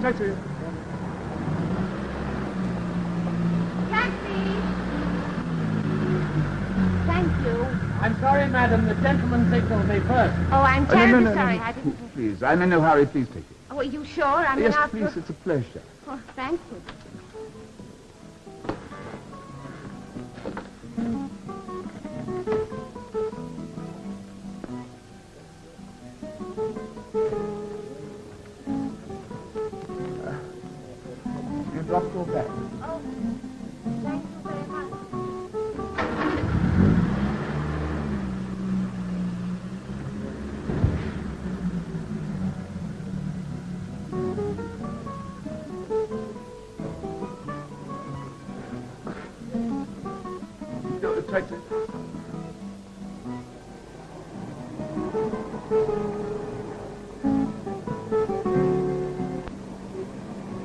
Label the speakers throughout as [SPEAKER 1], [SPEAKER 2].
[SPEAKER 1] Taxi.
[SPEAKER 2] Taxi! Thank you.
[SPEAKER 3] I'm sorry, madam. The gentleman signaled me first.
[SPEAKER 2] Oh, I'm terribly sorry. I didn't...
[SPEAKER 1] Please, I'm in no hurry. Please take it.
[SPEAKER 2] Oh, are you sure? I mean,
[SPEAKER 1] Yes,
[SPEAKER 2] after...
[SPEAKER 1] please. It's a pleasure.
[SPEAKER 2] Oh, thank you.
[SPEAKER 1] You dropped your bag.
[SPEAKER 2] Oh, thank you very much.
[SPEAKER 1] No, taxi.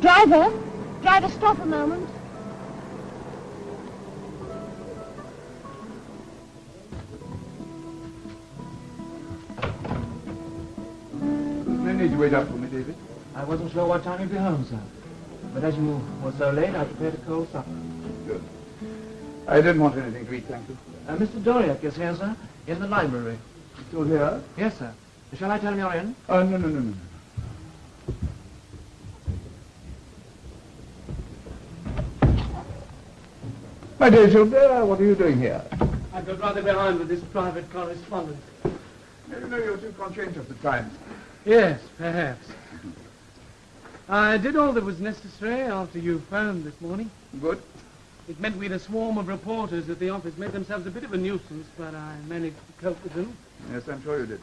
[SPEAKER 2] Driver, stop a moment.
[SPEAKER 1] No need to wait up for me, David.
[SPEAKER 3] I wasn't sure what time you'd be home, sir. But as you were so late, I prepared a cold supper.
[SPEAKER 1] Good. I didn't want anything to eat, thank you.
[SPEAKER 3] Mr. Doriak is here, sir, in the library.
[SPEAKER 1] Still here?
[SPEAKER 3] Yes, sir. Shall I tell him you're in?
[SPEAKER 1] No. My dear Gilbert, what are you doing here?
[SPEAKER 3] I got rather behind with this private correspondence.
[SPEAKER 1] You know you're too conscientious at times.
[SPEAKER 3] Yes, perhaps. I did all that was necessary after you phoned this morning.
[SPEAKER 1] Good.
[SPEAKER 3] It meant we had a swarm of reporters at the office, made themselves a bit of a nuisance, but I managed to cope with them.
[SPEAKER 1] Yes, I'm sure you did.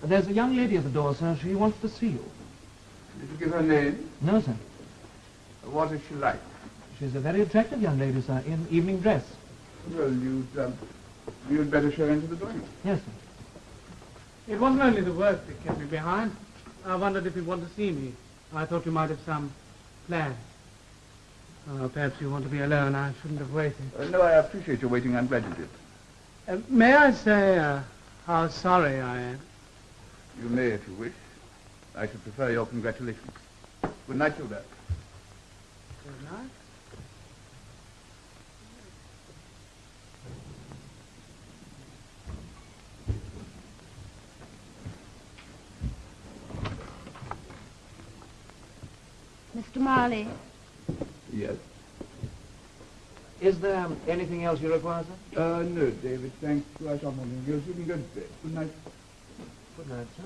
[SPEAKER 3] There's a young lady at the door, sir. She wants to see you.
[SPEAKER 1] Did you give her name?
[SPEAKER 3] No, sir.
[SPEAKER 1] What is she like?
[SPEAKER 3] She's a very attractive young lady, sir, in evening dress.
[SPEAKER 1] Well, you'd better show her into the drawing room.
[SPEAKER 3] Yes, sir. It wasn't only the work that kept me behind. I wondered if you'd want to see me. I thought you might have some plan. Oh, perhaps you want to be alone. I shouldn't have waited.
[SPEAKER 1] No, I appreciate your waiting. I'm glad you did.
[SPEAKER 3] May I say how sorry I am?
[SPEAKER 1] You may if you wish. I should prefer your congratulations. Good night, Gilbert.
[SPEAKER 3] Good night.
[SPEAKER 2] Mr. Marley.
[SPEAKER 1] Yes.
[SPEAKER 4] Is there anything else you require, sir?
[SPEAKER 1] No, David, thanks. I shall not engage. You can go to bed. Good night.
[SPEAKER 4] Good night, sir.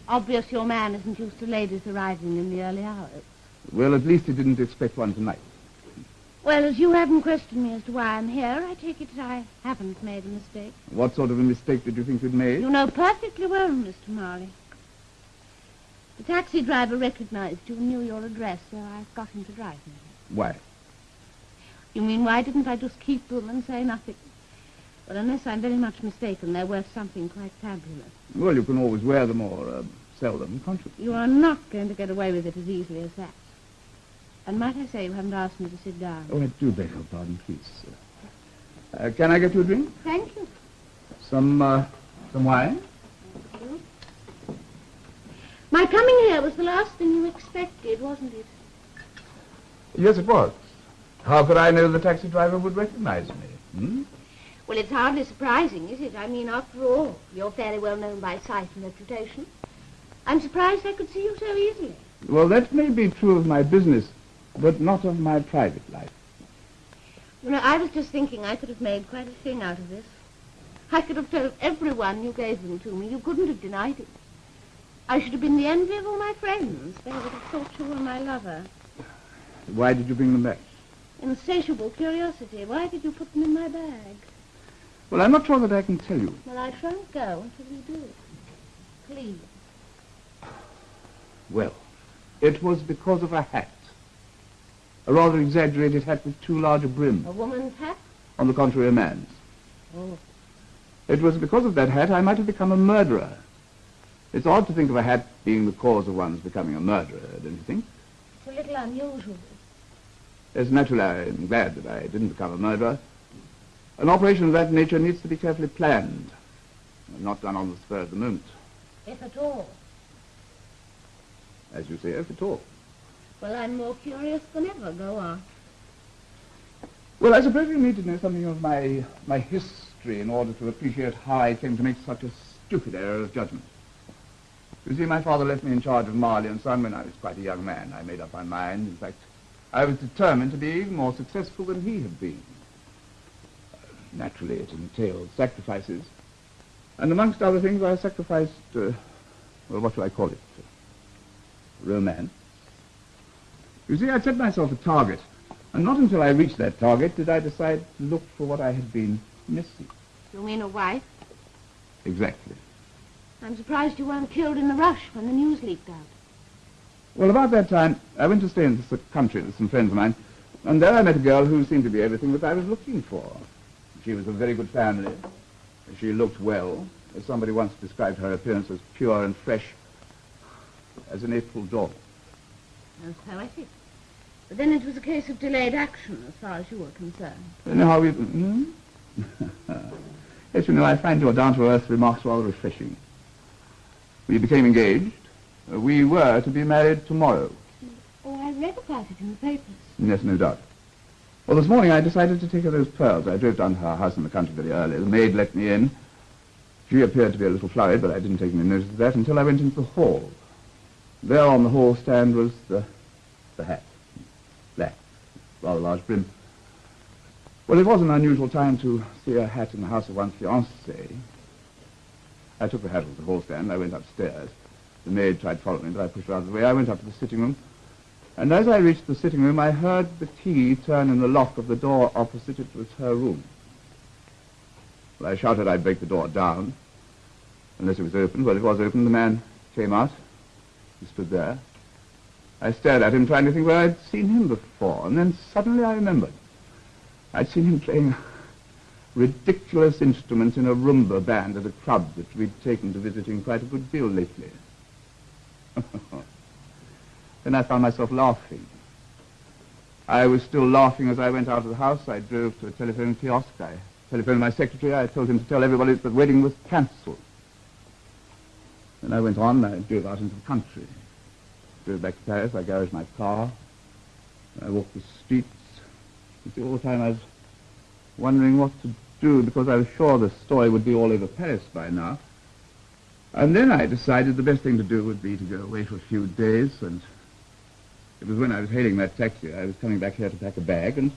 [SPEAKER 2] Obvious your man isn't used to ladies arriving in the early hours.
[SPEAKER 1] Well, at least he didn't expect one tonight.
[SPEAKER 2] Well, as you haven't questioned me as to why I'm here, I take it that I haven't made a mistake.
[SPEAKER 1] What sort of a mistake did you think you'd made?
[SPEAKER 2] You know perfectly well, Mr. Marley. The taxi driver recognized you and knew your address, so I got him to drive me.
[SPEAKER 1] Why?
[SPEAKER 2] You mean, why didn't I just keep them and say nothing? Well, unless I'm very much mistaken, they're worth something quite fabulous.
[SPEAKER 1] Well, you can always wear them or sell them, can't you?
[SPEAKER 2] You are not going to get away with it as easily as that. And might I say you haven't asked me to sit down?
[SPEAKER 1] Oh, I do beg your pardon, please. Can I get you a drink?
[SPEAKER 2] Thank you.
[SPEAKER 1] Some wine?
[SPEAKER 2] Thank you. My coming here was the last thing you expected, wasn't it?
[SPEAKER 1] Yes, it was. How could I know the taxi driver would recognize me? Hmm?
[SPEAKER 2] Well, it's hardly surprising, is it? I mean, after all, you're fairly well known by sight and reputation. I'm surprised I could see you so easily.
[SPEAKER 1] Well, that may be true of my business, but not of my private life.
[SPEAKER 2] You know, I was just thinking I could have made quite a thing out of this. I could have told everyone you gave them to me. You couldn't have denied it. I should have been the envy of all my friends. They would have thought you were my lover.
[SPEAKER 1] Why did you bring them back?
[SPEAKER 2] Insatiable curiosity. Why did you put them in my bag?
[SPEAKER 1] Well, I'm not sure that I can tell you.
[SPEAKER 2] Well, I shan't go until you do. Please.
[SPEAKER 1] Well, it was because of a hat. A rather exaggerated hat with too large a brim.
[SPEAKER 2] A woman's hat?
[SPEAKER 1] On the contrary, a man's.
[SPEAKER 2] Oh.
[SPEAKER 1] It was because of that hat I might have become a murderer. It's odd to think of a hat being the cause of one's becoming a murderer, don't you think?
[SPEAKER 2] It's a little unusual.
[SPEAKER 1] Yes, naturally, I'm glad that I didn't become a murderer. An operation of that nature needs to be carefully planned, and not done on the spur of the moment.
[SPEAKER 2] If at all.
[SPEAKER 1] As you say, if at all.
[SPEAKER 2] Well, I'm more curious than ever. Go on.
[SPEAKER 1] Well, I suppose you need to know something of my history in order to appreciate how I came to make such a stupid error of judgment. You see, my father left me in charge of Marley and Son when I was quite a young man. I made up my mind. In fact, I was determined to be even more successful than he had been. Naturally, it entailed sacrifices. And amongst other things, I sacrificed, well, what do I call it? Romance. You see, I set myself a target, and not until I reached that target did I decide to look for what I had been missing.
[SPEAKER 2] You mean a wife?
[SPEAKER 1] Exactly.
[SPEAKER 2] I'm surprised you weren't killed in the rush when the news leaked out.
[SPEAKER 1] Well, about that time, I went to stay in the country with some friends of mine, and there I met a girl who seemed to be everything that I was looking for. She was of very good family. She looked well. As somebody once described her appearance as pure and fresh as an April dawn.
[SPEAKER 2] That's poetic. But then it was a case of delayed action as far as you were concerned.
[SPEAKER 1] Now, yes, you know, I find your down-to-earth remarks rather refreshing. We became engaged. We were to be married tomorrow.
[SPEAKER 2] Oh, I read about it in the papers.
[SPEAKER 1] Yes, no doubt. Well, this morning I decided to take her those pearls. I drove down to her house in the country very early. The maid let me in. She appeared to be a little flurried, but I didn't take any notice of that until I went into the hall. There on the hall stand was the hat. Black, rather large brim. Well, it was an unusual time to see a hat in the house of one's fiancée. I took the hat off the hall stand. I went upstairs. The maid tried following me, but I pushed her out of the way. I went up to the sitting room. And as I reached the sitting room, I heard the key turn in the lock of the door opposite. It was her room. Well, I shouted I'd break the door down, unless it was open. Well, it was open. The man came out. He stood there. I stared at him, trying to think where I'd seen him before, and then suddenly I remembered. I'd seen him playing a ridiculous instrument in a rumba band at a club that we'd taken to visiting quite a good deal lately. Then I found myself laughing. I was still laughing as I went out of the house. I drove to a telephone kiosk. I telephoned my secretary. I told him to tell everybody that the wedding was cancelled. Then I went on. I drove out into the country. Drove back to Paris. I garaged my car. I walked the streets. You see, all the time I was wondering what to do, because I was sure the story would be all over Paris by now. And then I decided the best thing to do would be to go away for a few days and It was when I was hailing that taxi. I was coming back here to pack a bag, and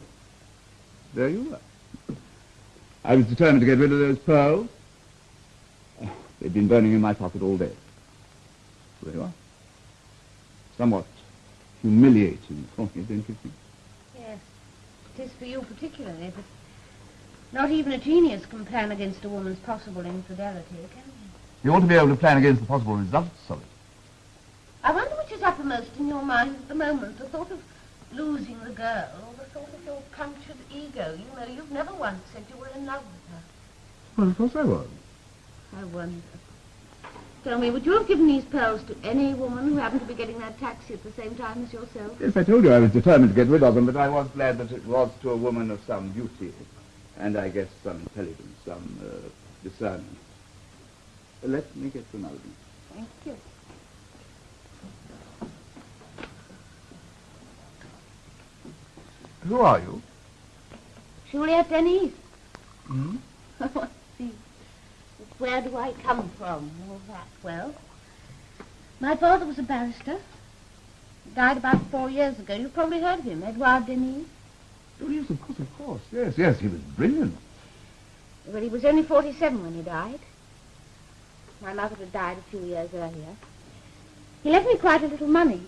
[SPEAKER 1] there you were. I was determined to get rid of those pearls. Oh, they'd been burning in my pocket all day. There you are. Somewhat humiliating for me, don't you think?
[SPEAKER 2] Yes, it is for you particularly, but not even a genius can plan against a woman's possible infidelity, can he?
[SPEAKER 1] You ought to be able to plan against the possible results of it.
[SPEAKER 2] I wonder which is uppermost in your mind at the moment, the thought of losing the girl or the thought of your punctured ego. You know, you've never once said you were in love with her.
[SPEAKER 1] Well, of course I was.
[SPEAKER 2] I wonder. Tell me, would you have given these pearls to any woman who happened to be getting that taxi at the same time as yourself?
[SPEAKER 1] Yes, I told you I was determined to get rid of them, but I was glad that it was to a woman of some beauty, and I guess some intelligence, some discernment. Let me get to another one.
[SPEAKER 2] Thank you.
[SPEAKER 1] Who are you?
[SPEAKER 2] Juliet Denise.
[SPEAKER 1] Hmm?
[SPEAKER 2] Let's see. Where do I come from? All that. Well, my father was a barrister. He died about 4 years ago. You've probably heard of him, Edouard Denis.
[SPEAKER 1] Oh, yes, of course. Yes, he was brilliant.
[SPEAKER 2] Well, he was only 47 when he died. My mother had died a few years earlier. He left me quite a little money,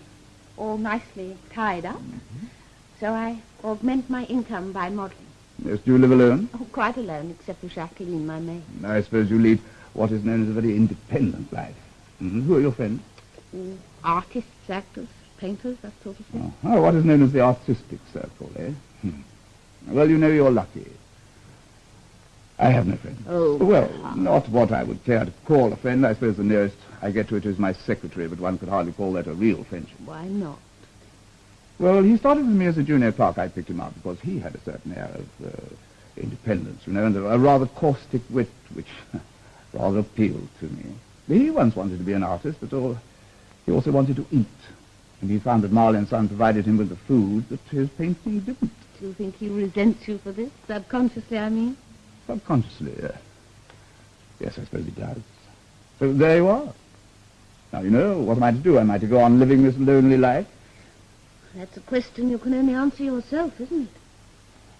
[SPEAKER 2] all nicely tied up. Mm-hmm. So I augment my income by modelling.
[SPEAKER 1] Yes, do you live alone?
[SPEAKER 2] Oh, quite alone, except for Jacqueline, my maid.
[SPEAKER 1] I suppose you lead what is known as a very independent life. Mm-hmm. Who are your friends?
[SPEAKER 2] Artists, actors, painters, that sort of thing.
[SPEAKER 1] Oh, what is known as the artistic circle, eh? Well, you know, you're lucky. I have no friends.
[SPEAKER 2] Oh.
[SPEAKER 1] Well, not what I would care to call a friend. I suppose the nearest I get to it is my secretary, but one could hardly call that a real friendship.
[SPEAKER 2] Why not?
[SPEAKER 1] Well, he started with me as a junior clerk. I picked him up because he had a certain air of independence, you know, and a rather caustic wit, which rather appealed to me. He once wanted to be an artist, but he also wanted to eat. And he found that Marley and Son provided him with the food that his painting didn't.
[SPEAKER 2] Do you think he resents you for this? Subconsciously, I mean?
[SPEAKER 1] Subconsciously, yes, I suppose he does. So there you are. Now, you know, what am I to do? Am I to go on living this lonely life?
[SPEAKER 2] That's a question you can only answer yourself, isn't it?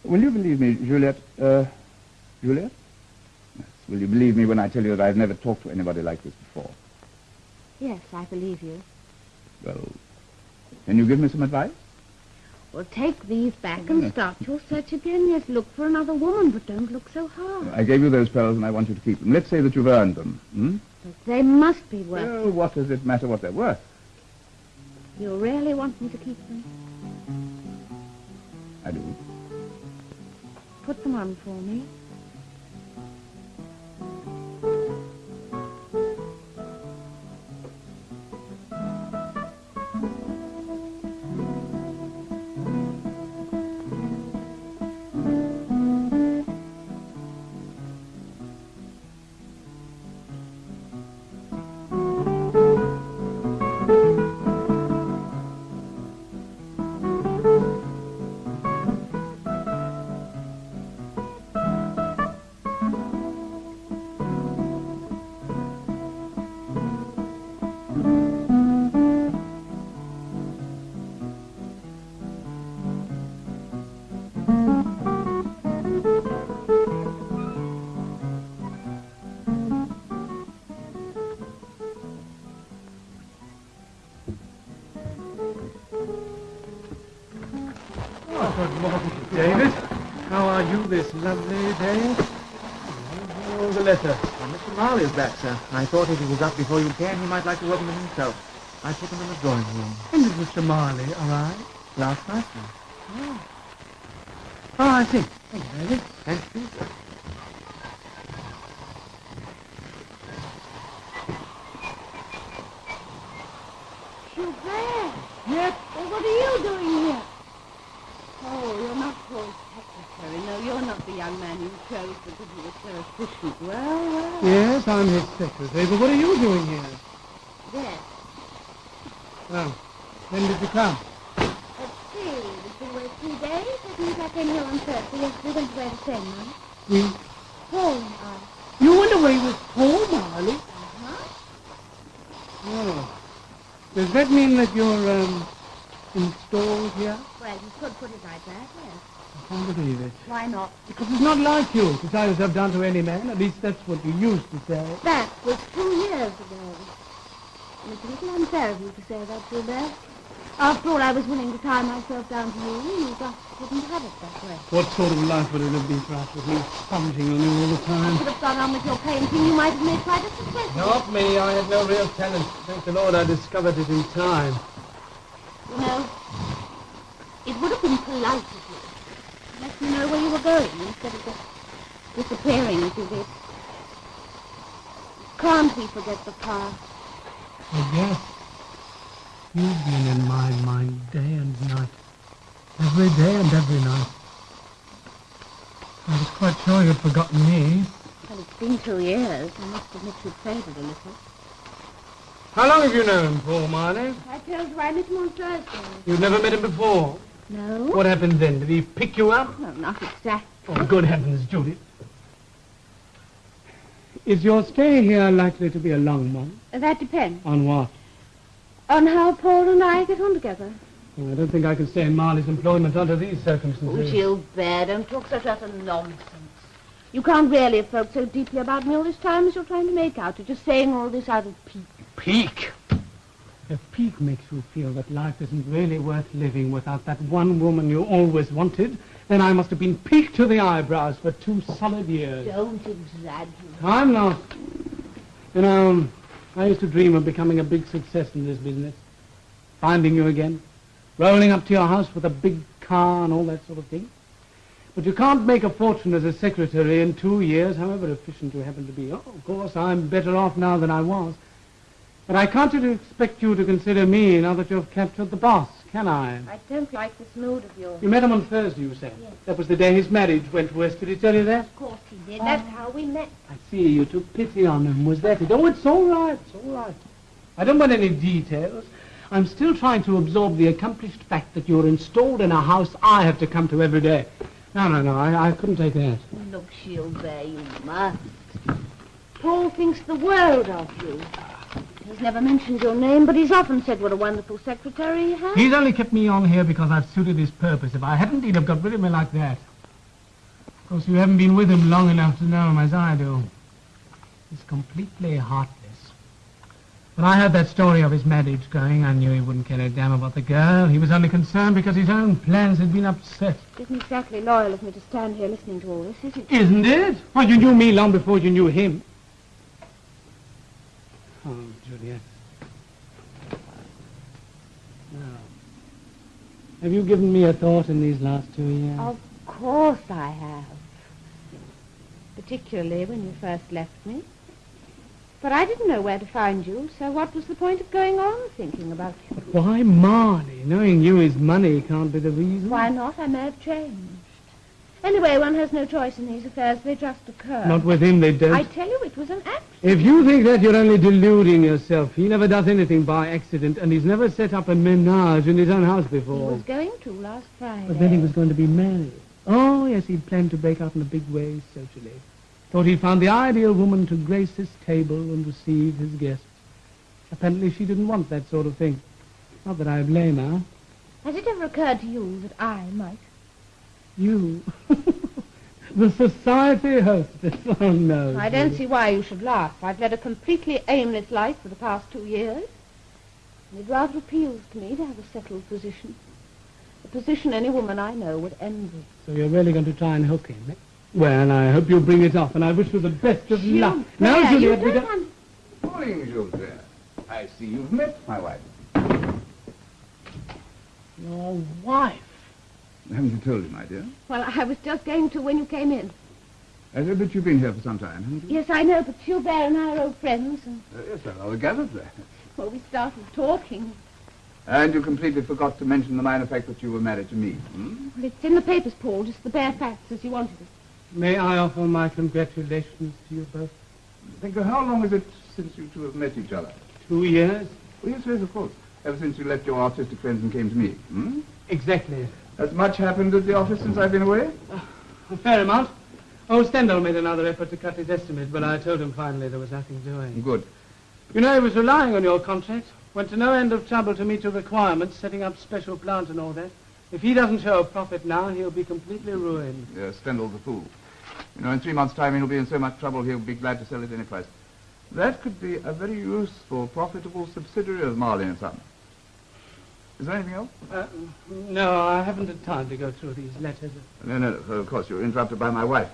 [SPEAKER 1] Will you believe me, Juliet? Juliet? Yes. Will you believe me when I tell you that I've never talked to anybody like this before?
[SPEAKER 2] Yes, I believe you.
[SPEAKER 1] Well, can you give me some advice?
[SPEAKER 2] Well, take these back and start your search again. Yes, look for another woman, but don't look so hard.
[SPEAKER 1] I gave you those pearls and I want you to keep them. Let's say that you've earned them. Hmm?
[SPEAKER 2] But they must be worth
[SPEAKER 1] Well, what does it matter what they're worth?
[SPEAKER 2] You really want me to keep them?
[SPEAKER 1] I do.
[SPEAKER 2] Put them on for me.
[SPEAKER 3] David, how are you this lovely day? Oh, the letter.
[SPEAKER 4] Mr. Marley is back, sir. I thought if he was up before you came, he might like to open them himself. I put them in the drawing room.
[SPEAKER 3] When did Mr. Marley arrive?
[SPEAKER 4] Last night, sir.
[SPEAKER 3] Oh, I see. Thank you, David.
[SPEAKER 4] Thank you, sir.
[SPEAKER 2] Gilbert!
[SPEAKER 3] Yep.
[SPEAKER 2] Well, what are you doing here? Oh, you're not Paul's secretary. No, you're not the young man you chose because he was so efficient. Well.
[SPEAKER 3] Yes, I'm his secretary, but what are you doing here?
[SPEAKER 2] Yes.
[SPEAKER 3] Well, when did you come?
[SPEAKER 2] Let's see. We've been away 3 days. I think I came here on Thursday. Yes, we went away the same night.
[SPEAKER 3] We?
[SPEAKER 2] Paul and I.
[SPEAKER 3] You went away with Paul Marley?
[SPEAKER 2] Uh-huh.
[SPEAKER 3] Oh. Does that mean that you're installed here?
[SPEAKER 2] Well, you could put it like that, yes.
[SPEAKER 3] I can't believe it.
[SPEAKER 2] Why not?
[SPEAKER 3] Because it's not like you to tie yourself down to any man. At least that's what you used to say.
[SPEAKER 2] That was 2 years ago. And it's a little unfair of you to say that, Gilbert. After all, I was willing to tie myself down to you, and you just wouldn't have it that way.
[SPEAKER 3] What sort of life would it have been for us with me sponging on you all the time?
[SPEAKER 2] You could have gone on with your painting. You might have made quite a success.
[SPEAKER 3] Not me. I had no real talent. Thank the Lord I discovered it in time.
[SPEAKER 2] You know, it would have been polite of you to let me know where you were going instead of just disappearing as you did. Can't we forget the past?
[SPEAKER 3] I guess. You've been in my mind day and night. Every day and every night. I was quite sure you'd forgotten me.
[SPEAKER 2] Well, it's been 2 years. I must admit you've faded a little.
[SPEAKER 3] How long have you known Paul Marley?
[SPEAKER 2] I told you I met him on Thursday.
[SPEAKER 3] You've never met him before?
[SPEAKER 2] No.
[SPEAKER 3] What happened then? Did he pick you up?
[SPEAKER 2] No, not exactly.
[SPEAKER 3] Oh, good heavens, Judith. Is your stay here likely to be a long one?
[SPEAKER 2] That depends.
[SPEAKER 3] On what?
[SPEAKER 2] On how Paul and I get on together.
[SPEAKER 3] Well, I don't think I can stay in Marley's employment under these
[SPEAKER 2] Oh,
[SPEAKER 3] circumstances.
[SPEAKER 2] Gilbert, don't talk such utter nonsense. You can't really have felt so deeply about me all this time as you're trying to make out. You're just saying all this out of pique.
[SPEAKER 3] Pique? If pique makes you feel that life isn't really worth living without that one woman you always wanted, then I must have been piqued to the eyebrows for 2 solid years.
[SPEAKER 2] Don't exaggerate.
[SPEAKER 3] I'm not. You know, I used to dream of becoming a big success in this business. Finding you again. Rolling up to your house with a big car and all that sort of thing. But you can't make a fortune as a secretary in 2 years, however efficient you happen to be. Oh, of course, I'm better off now than I was. But I can't expect you to consider me now that you've captured the boss, can I?
[SPEAKER 2] I don't like this mood of yours.
[SPEAKER 3] You met him on Thursday, you said?
[SPEAKER 2] Yes.
[SPEAKER 3] That was the day his marriage went west. Did he tell you that?
[SPEAKER 2] Of course he did. That's how we met.
[SPEAKER 3] I see. You took pity on him. Was that it? Oh, it's all right. It's all right. I don't want any details. I'm still trying to absorb the accomplished fact that you're installed in a house I have to come to every day. No, I couldn't take that.
[SPEAKER 2] Look, Gilbert, you must. Paul thinks the world of you. He's never mentioned your name, but he's often said what a wonderful secretary you have.
[SPEAKER 3] He's only kept me on here because I've suited his purpose. If I hadn't, he'd have got rid of me like that. Of course, you haven't been with him long enough to know him as I do. He's completely heartless. When I heard that story of his marriage going, I knew he wouldn't care a damn about the girl. He was only concerned because his own plans had been upset.
[SPEAKER 2] It isn't exactly loyal of me to stand here listening to all this, is it?
[SPEAKER 3] Isn't it? Well, you knew me long before you knew him. Oh, Juliet. Now, have you given me a thought in these last 2 years?
[SPEAKER 2] Of course I have. Particularly when you first left me. But I didn't know where to find you, so what was the point of going on thinking about you?
[SPEAKER 3] But why Marley? Knowing you is money can't be the reason.
[SPEAKER 2] Why not? I may have changed. Anyway, one has no choice in these affairs. They just occur.
[SPEAKER 3] Not with him, they don't.
[SPEAKER 2] I tell you, it was an accident.
[SPEAKER 3] If you think that, you're only deluding yourself. He never does anything by accident, and he's never set up a menage in his own house before.
[SPEAKER 2] He was going to last Friday.
[SPEAKER 3] But then he was going to be married. Oh, yes, he'd planned to break out in a big way socially. Thought he'd found the ideal woman to grace his table and receive his guests. Apparently she didn't want that sort of thing. Not that I blame her.
[SPEAKER 2] Has it ever occurred to you that I might?
[SPEAKER 3] You? The society hostess? Oh, no.
[SPEAKER 2] I don't see why you should laugh. I've led a completely aimless life for the past 2 years. And it rather appeals to me to have a settled position. A position any woman I know would envy.
[SPEAKER 3] So you're really going to try and hook him, eh? Well, I hope you'll bring it off, and I wish you the best of luck.
[SPEAKER 2] Now,
[SPEAKER 3] Juliet,
[SPEAKER 2] you don't
[SPEAKER 1] Morning, Gilbert. I see you've met my wife.
[SPEAKER 3] Your wife?
[SPEAKER 1] Haven't you told him, my dear?
[SPEAKER 2] Well, I was just going to when you came in.
[SPEAKER 1] I know, but you've been here for some time, haven't you?
[SPEAKER 2] Yes, I know, but Gilbert and I are old friends. And,
[SPEAKER 1] Yes, I gathered that.
[SPEAKER 2] well, we started talking.
[SPEAKER 1] And you completely forgot to mention the minor fact that you were married to me. Hmm?
[SPEAKER 2] Well, it's in the papers, Paul, just the bare facts as you wanted it.
[SPEAKER 3] May I offer my congratulations to you both?
[SPEAKER 1] Think of how long is it since you two have met each other?
[SPEAKER 3] 2 years?
[SPEAKER 1] Oh, yes, of course. Ever since you left your artistic friends and came to me. Hmm?
[SPEAKER 3] Exactly.
[SPEAKER 1] Has much happened at the office since I've been away?
[SPEAKER 3] A fair amount. Oh, Stendhal made another effort to cut his estimate, but I told him finally there was nothing doing.
[SPEAKER 1] Good.
[SPEAKER 3] You know, he was relying on your contract. Went to no end of trouble to meet your requirements, setting up special plants and all that. If he doesn't show a profit now, he'll be completely ruined.
[SPEAKER 1] Yes, Stendhal's a fool. You know, in 3 months' time he'll be in so much trouble he'll be glad to sell at any price. That could be a very useful, profitable subsidiary of Marley and Son. Is there anything else?
[SPEAKER 3] No, I haven't had time to go through these letters.
[SPEAKER 1] No, of course, you're interrupted by my wife.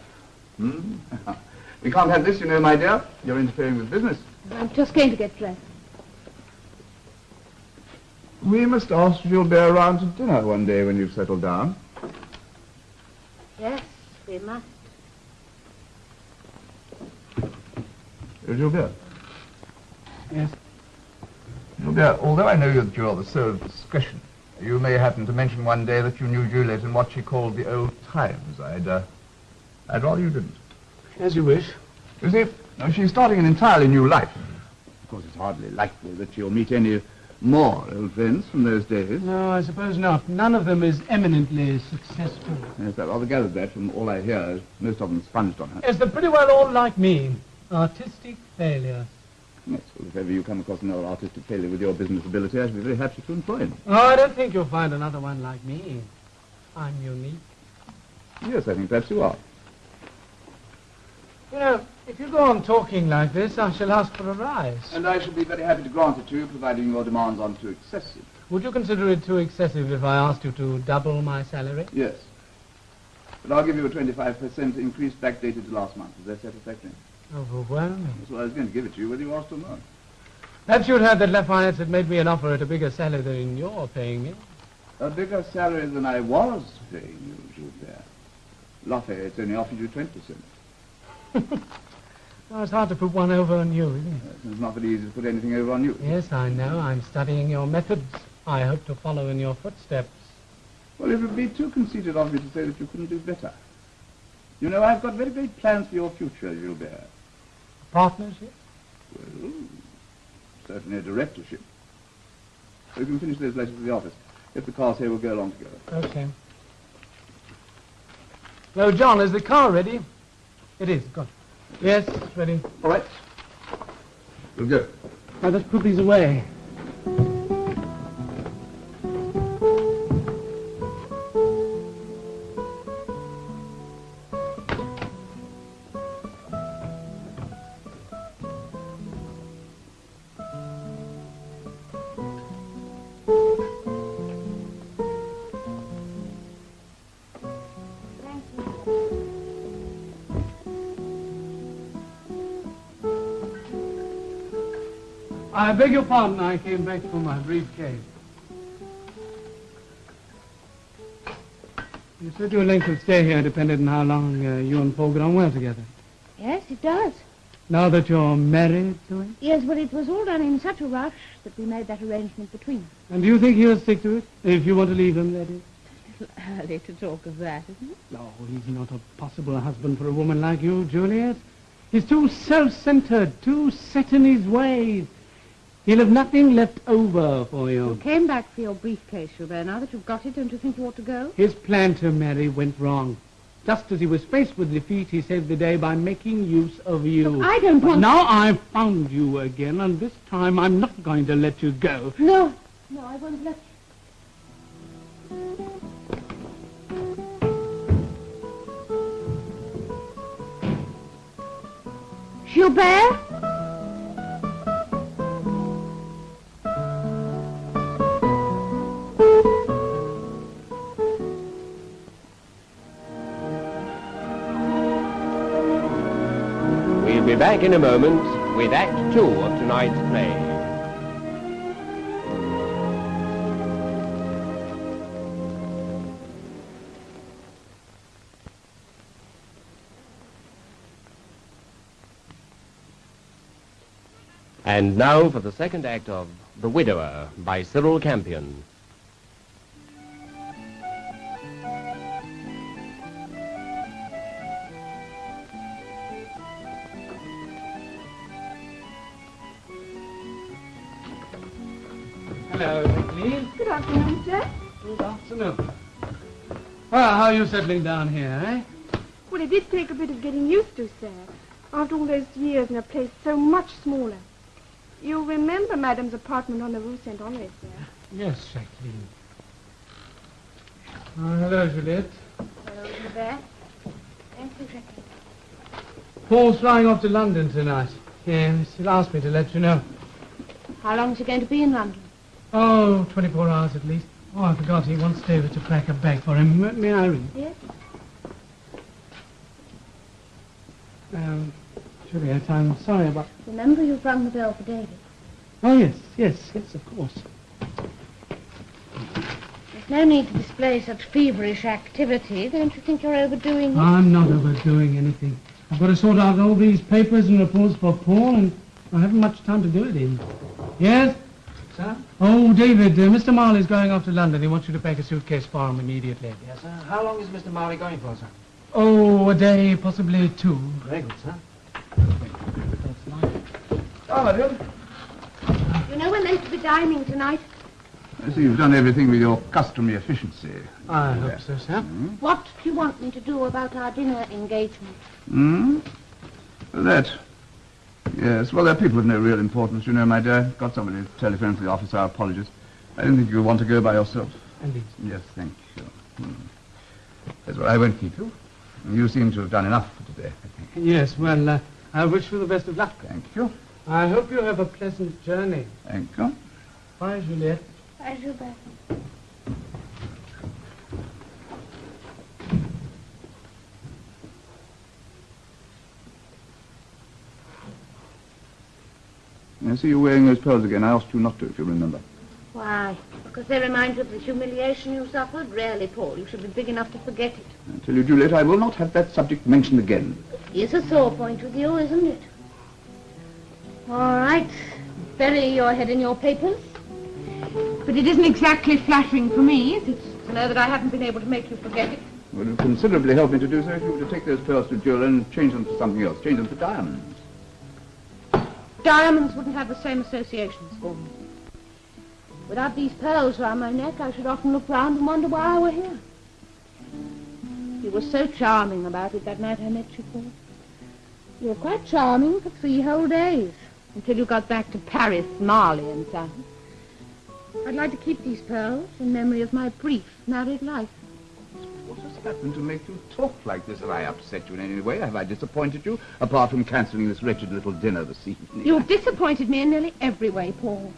[SPEAKER 1] We can't have this, you know, my dear. You're interfering with business.
[SPEAKER 2] I'm just going to get dressed.
[SPEAKER 1] We must ask Gilbert around to dinner one day when you've settled down.
[SPEAKER 2] Yes, we must.
[SPEAKER 1] Gilbert.
[SPEAKER 3] Yes?
[SPEAKER 1] Gilbert, although I know that you're the soul of discretion, you may happen to mention one day that you knew Juliet in what she called the old times. I'd rather you didn't.
[SPEAKER 3] As you wish.
[SPEAKER 1] You see, now she's starting an entirely new life. Of course, it's hardly likely that she'll meet any more old friends from those days.
[SPEAKER 3] No, I suppose not. None of them is eminently successful.
[SPEAKER 1] Yes, I rather gathered that from all I hear. Most of them sponged on her.
[SPEAKER 3] Yes, they're pretty well all like me. Artistic failure.
[SPEAKER 1] Yes, well, if ever you come across another artistic failure with your business ability, I should be very happy to employ him.
[SPEAKER 3] Oh, I don't think you'll find another one like me. I'm unique.
[SPEAKER 1] Yes, I think perhaps you are.
[SPEAKER 3] You know, if you go on talking like this, I shall ask for a rise.
[SPEAKER 1] And I shall be very happy to grant it to you, providing your demands aren't too excessive.
[SPEAKER 3] Would you consider it too excessive if I asked you to double my salary?
[SPEAKER 1] Yes. But I'll give you a 25% increase backdated to last month. Is that satisfactory?
[SPEAKER 3] Overwhelming.
[SPEAKER 1] That's why I was going to give it to you, whether you asked or not.
[SPEAKER 3] Perhaps you'd heard that Lafayette had made me an offer at a bigger salary than you're paying me.
[SPEAKER 1] A bigger salary than I was paying you, Gilbert. Lafayette only offered you 20%.
[SPEAKER 3] Well, it's hard to put one over on you, isn't it?
[SPEAKER 1] It's not very easy to put anything over on you.
[SPEAKER 3] Yes, I know. I'm studying your methods. I hope to follow in your footsteps.
[SPEAKER 1] Well, it would be too conceited of me to say that you couldn't do better. You know, I've got very great plans for your future, Gilbert.
[SPEAKER 3] Partnership?
[SPEAKER 1] Well, certainly a directorship. We can finish those letters at the office. If the car's here, we'll go along together.
[SPEAKER 3] Okay. Hello, John, is the car ready? It is, good. Yes, ready.
[SPEAKER 1] All right. We'll go.
[SPEAKER 3] Now, let's put these away. I beg your pardon, I came back for my briefcase. You said your length of stay here depended on how long you and Paul got on well together.
[SPEAKER 2] Yes, it does.
[SPEAKER 3] Now that you're married to him?
[SPEAKER 2] Yes, well, it was all done in such a rush that we made that arrangement between us.
[SPEAKER 3] And do you think he'll stick to it? If you want to leave him, that is?
[SPEAKER 2] It's a little early to talk of that, isn't it?
[SPEAKER 3] No, he's not a possible husband for a woman like you, Juliet. He's too self-centered, too set in his ways. He'll have nothing left over for you.
[SPEAKER 2] You came back for your briefcase, Gilbert. Now that you've got it, don't you think you ought to go?
[SPEAKER 3] His plan to marry went wrong. Just as he was faced with defeat, he saved the day by making use of you.
[SPEAKER 2] Look, I don't want...
[SPEAKER 3] Now I've found you again, and this time I'm not going to let you go.
[SPEAKER 2] No, I won't let you. Gilbert?
[SPEAKER 5] We'll be back in a moment with Act 2 of tonight's play. And now for the second act of The Widower by Cyril Campion.
[SPEAKER 3] Hello, Maggie.
[SPEAKER 6] Good afternoon, sir.
[SPEAKER 3] Good afternoon. Well, how are you settling down here, eh?
[SPEAKER 6] Well, it did take a bit of getting used to, sir. After all those years in a place so much smaller. You remember Madame's apartment on the Rue Saint-Honoré, sir?
[SPEAKER 3] Yes, Jacqueline. Oh, hello, Juliet.
[SPEAKER 2] Hello, Gilbert. Thank you, Jackie.
[SPEAKER 3] Paul's flying off to London tonight. Yes, he'll ask me to let you know.
[SPEAKER 2] How long is he going to be in London?
[SPEAKER 3] Oh, 24 hours at least. Oh, I forgot he wants David to pack a bag for him. May I ring?
[SPEAKER 2] Yes.
[SPEAKER 3] Juliet, I'm sorry about...
[SPEAKER 2] Remember you've rung the bell for David.
[SPEAKER 3] Oh, yes, of course.
[SPEAKER 2] There's no need to display such feverish activity. Don't you think you're overdoing it?
[SPEAKER 3] I'm not overdoing anything. I've got to sort out all these papers and reports for Paul, and I haven't much time to do it in. Yes?
[SPEAKER 4] Sir?
[SPEAKER 3] Oh, David, Mr. Marley's going off to London. He wants you to pack a suitcase for him immediately.
[SPEAKER 4] Yes, sir. How long is Mr. Marley going for, sir?
[SPEAKER 3] Oh, a day, possibly 2.
[SPEAKER 4] Very good, sir.
[SPEAKER 1] Oh, madam.
[SPEAKER 2] You know we're meant to be dining tonight.
[SPEAKER 1] I see you've done everything with your customary efficiency.
[SPEAKER 3] I hope so, sir.
[SPEAKER 2] What do you want me to do about our dinner engagement?
[SPEAKER 1] That. Yes, well, they're people of no real importance, you know, my dear. Got somebody to telephone to the office, our apologies. I don't think you'll want to go by yourself.
[SPEAKER 3] Indeed.
[SPEAKER 1] Yes, thank you. That's well, I won't keep you. You seem to have done enough for today, I think.
[SPEAKER 3] Yes, well, I wish you the best of luck.
[SPEAKER 1] Thank you.
[SPEAKER 3] I hope you have a pleasant journey.
[SPEAKER 1] Thank you.
[SPEAKER 3] Bye, Juliet.
[SPEAKER 2] Bye, Gilbert.
[SPEAKER 1] I see you wearing those pearls again. I asked you not to, if you remember.
[SPEAKER 2] Why? Because they remind you of the humiliation you suffered? Really, Paul, you should be big enough to forget it.
[SPEAKER 1] I tell you, Juliet, I will not have that subject mentioned again.
[SPEAKER 2] It's a sore point with you, isn't it? All right. Bury your head in your papers.
[SPEAKER 6] But it isn't exactly flattering for me, is it?
[SPEAKER 2] To know that I haven't been able to make you forget it.
[SPEAKER 1] It would have considerably helped me to do so if you were to take those pearls to Jill and change them for something else. Change them for diamonds.
[SPEAKER 2] Diamonds wouldn't have the same associations for me. Without these pearls round my neck, I should often look round and wonder why I were here. You were so charming about it that night I met you, Paul. You were quite charming for 3 whole days, until you got back to Paris, Marley and Son. I'd like to keep these pearls in memory of my brief married life.
[SPEAKER 1] What has happened to make you talk like this? Have I upset you in any way? Have I disappointed you, apart from cancelling this wretched little dinner this evening?
[SPEAKER 6] You've disappointed me in nearly every way, Paul.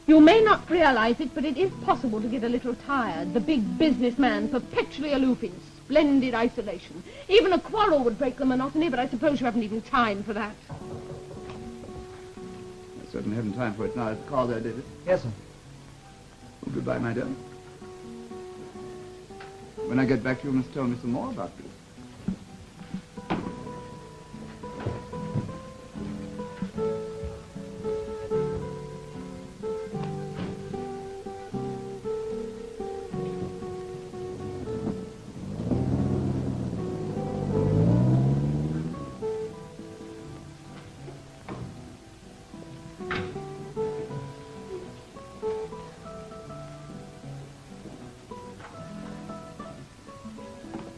[SPEAKER 6] You may not realize it, but it is possible to get a little tired. The big businessman, perpetually aloof in splendid isolation. Even a quarrel would break the monotony, but I suppose you haven't even time for that.
[SPEAKER 1] I certainly haven't time for it now. Is the car there, David?
[SPEAKER 4] Yes, sir.
[SPEAKER 1] Well, goodbye, my dear. When I get back, you must tell me some more about this.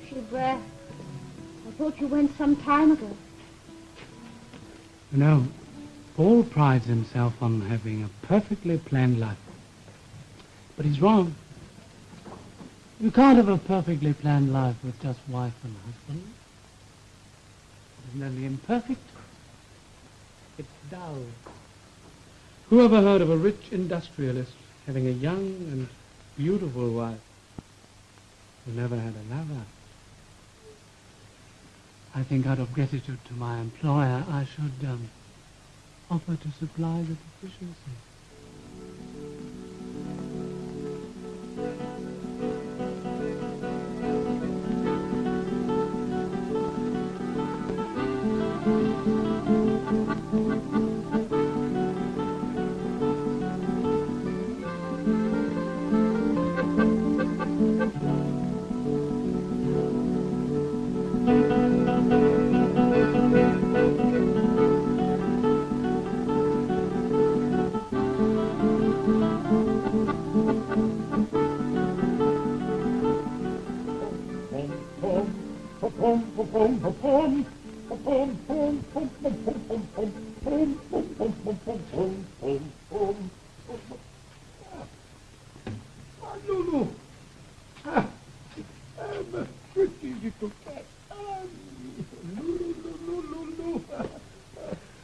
[SPEAKER 2] Gilbert, I thought you went some time ago.
[SPEAKER 3] You know, Paul prides himself on having a perfectly planned life. But he's wrong. You can't have a perfectly planned life with just wife and husband. It isn't only imperfect, it's dull. Who ever heard of a rich industrialist having a young and beautiful wife who never had a lover? I think out of gratitude to my employer, I should offer to supply the deficiency.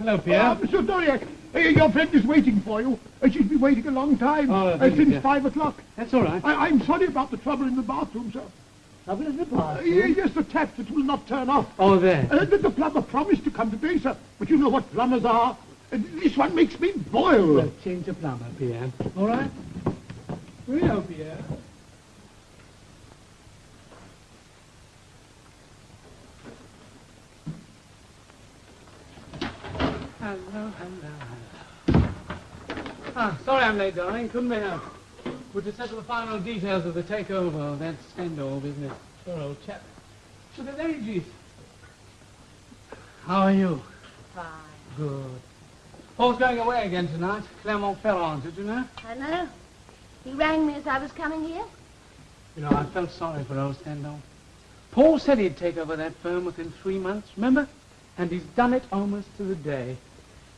[SPEAKER 3] Hello, Pierre.
[SPEAKER 7] Mr. Doriak, your friend is waiting for you. She's been waiting a long time, since 5 o'clock.
[SPEAKER 3] That's all right.
[SPEAKER 7] I'm sorry about the trouble in the bathroom, sir.
[SPEAKER 3] Trouble in the bathroom?
[SPEAKER 7] Yes, the tap that will not turn off.
[SPEAKER 3] Oh, there.
[SPEAKER 7] The plumber promised to come today, sir, but you know what plumbers are. This one makes me boil.
[SPEAKER 3] Well, change the plumber, Pierre. All right? Hello, Pierre. Hello. Sorry I'm late, darling. Couldn't be helped. We're to settle the final details of the takeover of that Stendhal business. Poor old chap. So the ladies. How are you?
[SPEAKER 2] Fine.
[SPEAKER 3] Good. Paul's going away again tonight. Clermont-Ferrand, did you know?
[SPEAKER 2] I know. He rang me as I was coming here.
[SPEAKER 3] You know, I felt sorry for old Stendhal. Paul said he'd take over that firm within 3 months, remember? And he's done it almost to the day.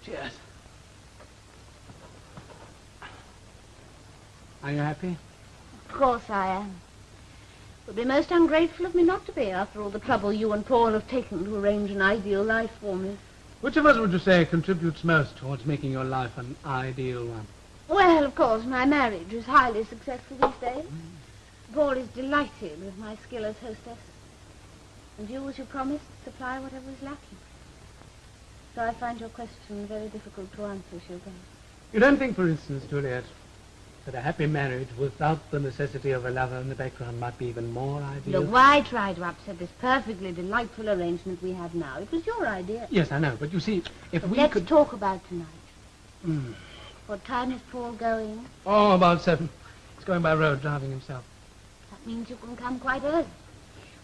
[SPEAKER 3] Cheers. Are you happy?
[SPEAKER 2] Of course I am. It would be most ungrateful of me not to be, after all the trouble you and Paul have taken to arrange an ideal life for me.
[SPEAKER 3] Which of us would you say contributes most towards making your life an ideal one?
[SPEAKER 2] Well, of course, my marriage is highly successful these days. Paul is delighted with my skill as hostess. And you, as you promised, supply whatever is lacking. So I find your question very difficult to answer, Gilbert.
[SPEAKER 3] You don't think, for instance, Juliet, that a happy marriage without the necessity of a lover in the background might be even more ideal?
[SPEAKER 2] Look, why try to upset this perfectly delightful arrangement we have now? It was your idea.
[SPEAKER 3] Yes, I know, but you see, if
[SPEAKER 2] But
[SPEAKER 3] we
[SPEAKER 2] let's
[SPEAKER 3] could...
[SPEAKER 2] talk about tonight. What time is Paul going?
[SPEAKER 3] Oh, about 7. He's going by road, driving himself.
[SPEAKER 2] That means you can come quite early.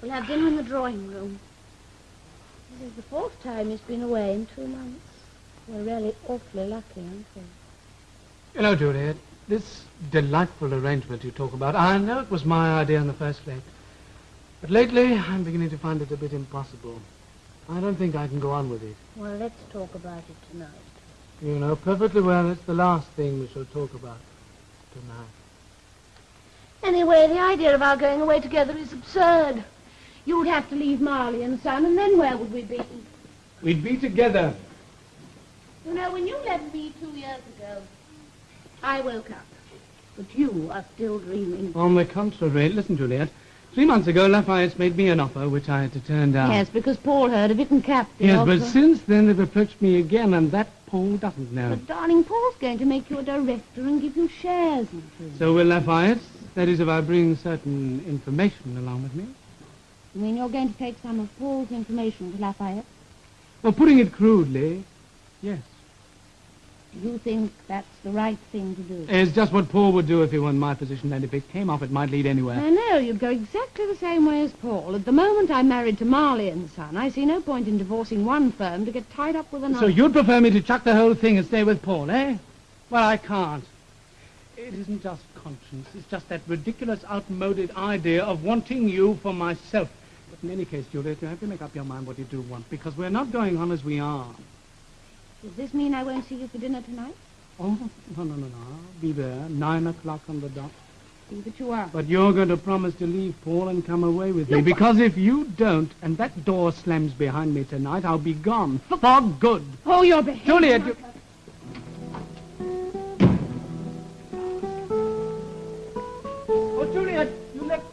[SPEAKER 2] We'll have dinner in the drawing room. This is the 4th time he's been away in 2 months. We're really awfully lucky, aren't we?
[SPEAKER 3] You know, Juliet, this delightful arrangement you talk about, I know it was my idea in the first place. But lately, I'm beginning to find it a bit impossible. I don't think I can go on with it.
[SPEAKER 2] Well, let's talk about it tonight.
[SPEAKER 3] You know perfectly well it's the last thing we shall talk about tonight.
[SPEAKER 2] Anyway, the idea of our going away together is absurd. You'd have to leave Marley and Son, and then where would we be?
[SPEAKER 3] We'd be together.
[SPEAKER 2] You know, when you left me 2 years ago, I woke up. But you are still dreaming.
[SPEAKER 3] On the contrary, listen, Juliet. 3 months ago, Lafayette's made me an offer which I had to turn down.
[SPEAKER 2] Yes, because Paul heard of it and capped the
[SPEAKER 3] Yes,
[SPEAKER 2] offer.
[SPEAKER 3] but since then they've approached me again, and that Paul doesn't know.
[SPEAKER 2] But, darling, Paul's going to make you a director and give you shares in things.
[SPEAKER 3] So will Lafayette? That is, if I bring certain information along with me.
[SPEAKER 2] You mean you're going to take some of Paul's information to Lafayette?
[SPEAKER 3] Well, putting it crudely, yes.
[SPEAKER 2] Do you think that's the right thing to do?
[SPEAKER 3] It's just what Paul would do if he were in my position, and if it came off, it might lead anywhere.
[SPEAKER 6] I know, you'd go exactly the same way as Paul. At the moment I'm married to Marley and Son, I see no point in divorcing one firm to get tied up with another.
[SPEAKER 3] So you'd prefer me to chuck the whole thing and stay with Paul, eh? Well, I can't. It isn't just conscience. It's just that ridiculous, outmoded idea of wanting you for myself. But in any case, Juliet, you have to make up your mind what you do want, because we're not going on as we are.
[SPEAKER 6] Does this mean I won't see you for dinner tonight?
[SPEAKER 3] Oh, no. I'll be there, 9 o'clock on the dot.
[SPEAKER 6] See that you are.
[SPEAKER 3] But you're going to promise to leave Paul and come away with me, because if you don't, and that door slams behind me tonight, I'll be gone. For good.
[SPEAKER 6] Oh, you're behaving.
[SPEAKER 3] Juliet, you... Oh, Juliet, you left...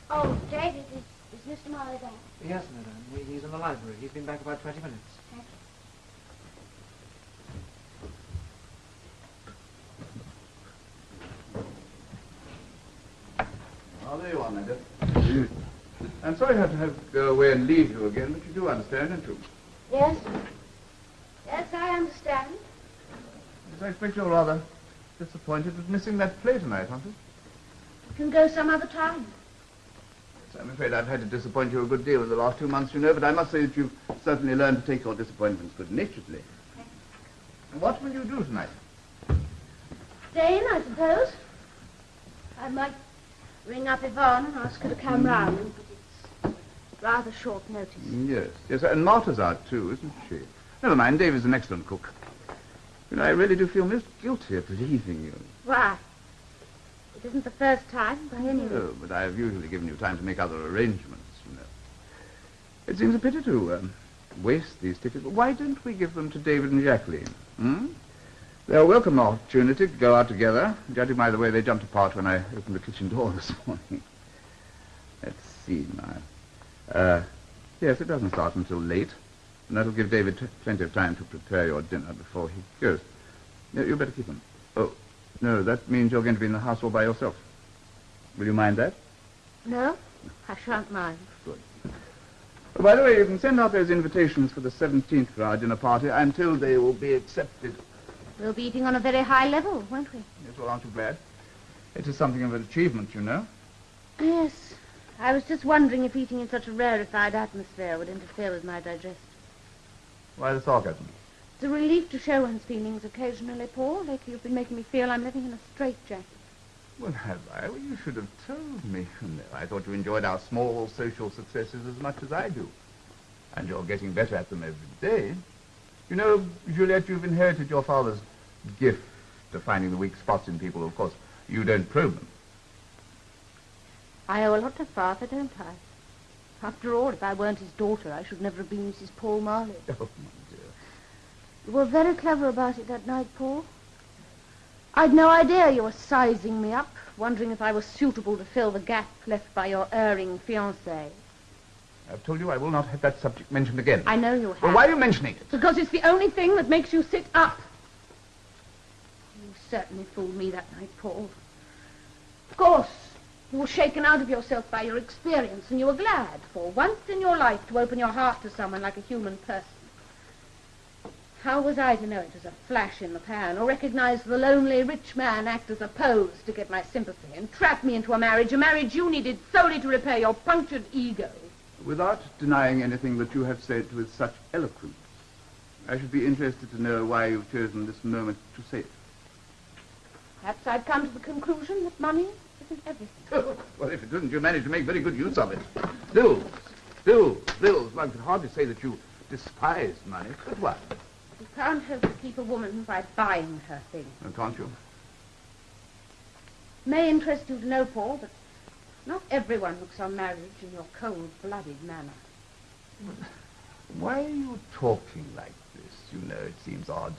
[SPEAKER 2] Oh, David, is Mr. Marley back?
[SPEAKER 4] Yes, madam. He's in the library. He's been back about 20 minutes.
[SPEAKER 2] Thank you.
[SPEAKER 1] Oh, there you are, my dear. I'm sorry I have to go away and leave you again, but you do understand, don't you?
[SPEAKER 2] Yes? Yes, I understand.
[SPEAKER 1] Yes, I expect you're rather disappointed with missing that play tonight, aren't you?
[SPEAKER 2] You can go some other time.
[SPEAKER 1] Yes, I'm afraid I've had to disappoint you a good deal in the last 2 months, you know, but I must say that you've certainly learned to take your disappointments good-naturedly. And what will you do tonight?
[SPEAKER 2] Stay in, I suppose. I might ring up Yvonne and ask her to come round, but it's rather short notice.
[SPEAKER 1] Yes, and Martha's out too, isn't she? Never mind, Dave is an excellent cook. You know, I really do feel most guilty at leaving you.
[SPEAKER 2] Why? It isn't the first time, by any means.
[SPEAKER 1] No, but I have usually given you time to make other arrangements, you know. It seems a pity to waste these tickets. Why don't we give them to David and Jacqueline? They'll welcome the opportunity to go out together, judging by the way they jumped apart when I opened the kitchen door this morning. Let's see now. Yes, it doesn't start until late, and that'll give David plenty of time to prepare your dinner before he goes. No, you better keep them. Oh, no, that means you're going to be in the house all by yourself. Will you mind that?
[SPEAKER 2] No, I shan't mind.
[SPEAKER 1] Good. Oh, by the way, you can send out those invitations for the 17th for our dinner party. I'm told they will be accepted.
[SPEAKER 2] We'll be eating on a very high level, won't we?
[SPEAKER 1] Yes, well, aren't you glad? It is something of an achievement, you know.
[SPEAKER 2] Yes. I was just wondering if eating in such a rarefied atmosphere would interfere with my digestion.
[SPEAKER 1] Why the sarcasm?
[SPEAKER 2] It's a relief to show one's feelings occasionally, Paul. Lately you've been making me feel I'm living in a straitjacket.
[SPEAKER 1] Well, have I? Well, you should have told me. No, I thought you enjoyed our small social successes as much as I do. And you're getting better at them every day. You know, Juliet, you've inherited your father's gift of finding the weak spots in people. Of course, you don't probe them.
[SPEAKER 2] I owe a lot to Father, don't I? After all, if I weren't his daughter, I should never have been Mrs. Paul Marley.
[SPEAKER 1] Oh, my dear.
[SPEAKER 2] You were very clever about it that night, Paul. I'd no idea you were sizing me up, wondering if I was suitable to fill the gap left by your erring fiancé.
[SPEAKER 1] I've told you I will not have that subject mentioned again.
[SPEAKER 2] I know you have.
[SPEAKER 1] Well, why are you mentioning it?
[SPEAKER 6] Because it's the only thing that makes you sit up.
[SPEAKER 2] You certainly fooled me that night, Paul.
[SPEAKER 6] Of course, you were shaken out of yourself by your experience, and you were glad, for once in your life, to open your heart to someone like a human person. How was I to know it was a flash in the pan, or recognize the lonely rich man act as a pose to get my sympathy, and trap me into a marriage you needed solely to repair your punctured ego?
[SPEAKER 1] Without denying anything that you have said with such eloquence, I should be interested to know why you've chosen this moment to say it.
[SPEAKER 6] Perhaps I've come to the conclusion that money isn't everything.
[SPEAKER 1] Well, if it isn't, you managed to make very good use of it. Bills. One could hardly say that you despise money, but what?
[SPEAKER 6] You can't hope to keep a woman by buying her things.
[SPEAKER 1] Oh, can't you?
[SPEAKER 6] It may interest you to know, Paul, that not everyone looks on marriage in your cold-blooded manner.
[SPEAKER 1] Why are you talking like this? You know, it seems odd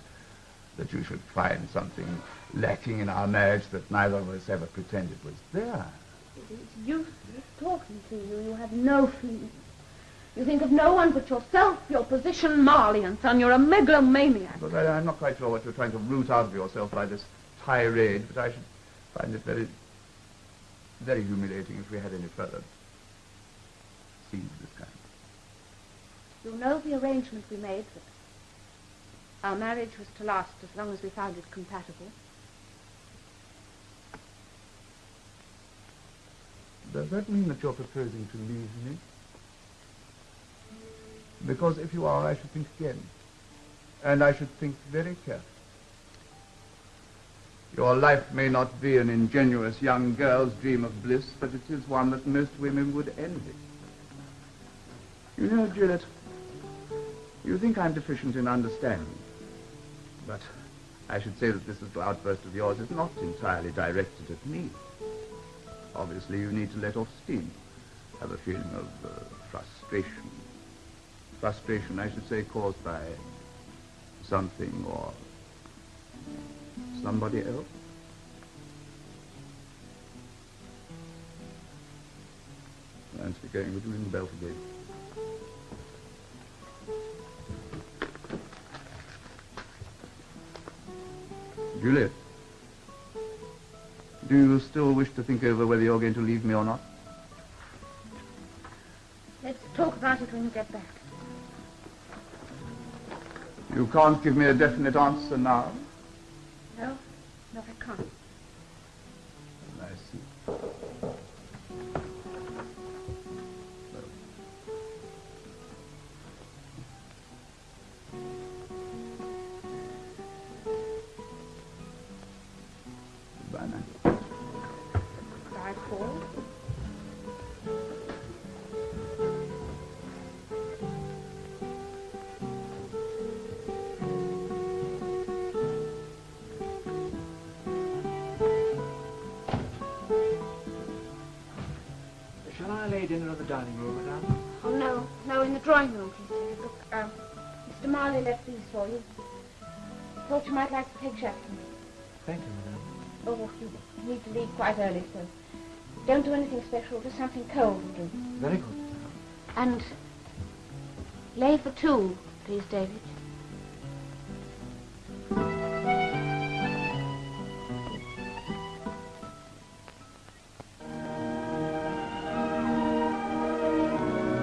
[SPEAKER 1] that you should find something lacking in our marriage that neither of us ever pretended was there.
[SPEAKER 6] It's useless talking to you. You have no feelings. You think of no one but yourself, your position, Marley and son. You're a megalomaniac.
[SPEAKER 1] But I'm not quite sure what you're trying to root out of yourself by this tirade, but I should find it very, very humiliating if we had any further scenes of this kind.
[SPEAKER 6] You know the arrangement we made, that our marriage was to last as long as we found it compatible.
[SPEAKER 1] Does that mean that you're proposing to leave me? Because if you are, I should think again. And I should think very carefully. Your life may not be an ingenuous young girl's dream of bliss, but it is one that most women would envy. You know, Gilbert, you think I'm deficient in understanding. But I should say that this little outburst of yours is not entirely directed at me. Obviously, you need to let off steam. Have a feeling of frustration. Frustration, I should say, caused by something or somebody else. Fancy going, would you ring the bell for Dave? Juliet, do you still wish to think over whether you're going to leave me or not?
[SPEAKER 6] Let's talk about it when you get back.
[SPEAKER 1] You can't give me a definite answer now?
[SPEAKER 6] No, I can't.
[SPEAKER 1] I see. Goodbye, Maggie.
[SPEAKER 6] Bye, Paul.
[SPEAKER 4] dinner in the dining room, madame?
[SPEAKER 2] Oh, no, in the drawing room, please. Look, Mr. Marley left these for you. Thought you might like to take shelter.
[SPEAKER 4] Thank you, madame.
[SPEAKER 2] Oh, you need to leave quite early, so don't do anything special, just something cold will do.
[SPEAKER 4] Very good, madame.
[SPEAKER 2] And lay for two, please, David.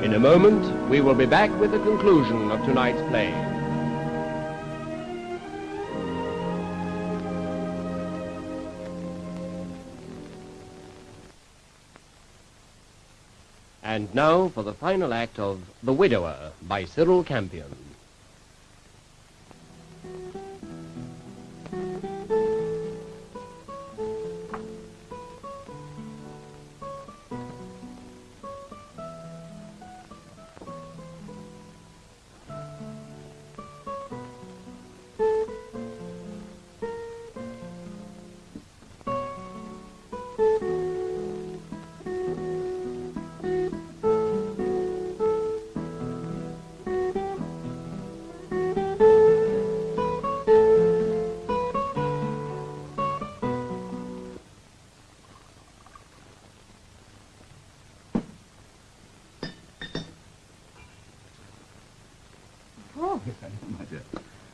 [SPEAKER 5] In a moment, we will be back with the conclusion of tonight's play. And now for the final act of The Widower by Cyril Campion.
[SPEAKER 1] Yes, I know, my dear.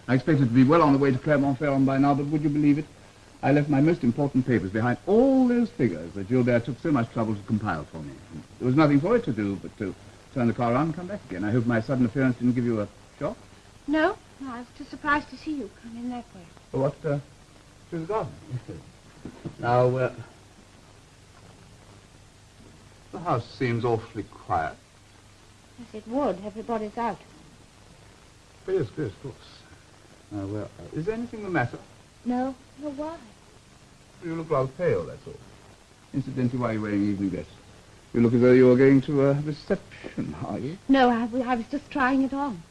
[SPEAKER 1] I expected to be well on the way to Clermont-Ferrand by now, but would you believe it? I left my most important papers behind, all those figures that Gilbert took so much trouble to compile for me. There was nothing for it to do but to turn the car around and come back again. I hope my sudden appearance didn't give you a shock.
[SPEAKER 2] No, I was just surprised to see you come in that way.
[SPEAKER 1] What, to the garden? Now, the house seems awfully quiet.
[SPEAKER 2] Yes, it would. Everybody's out.
[SPEAKER 1] Yes, of course. Well, is there anything the matter?
[SPEAKER 2] No, why?
[SPEAKER 1] You look rather pale, that's all. Incidentally, why are you wearing evening dress? You look as though you were going to a reception, are you?
[SPEAKER 2] No, I was just trying it on.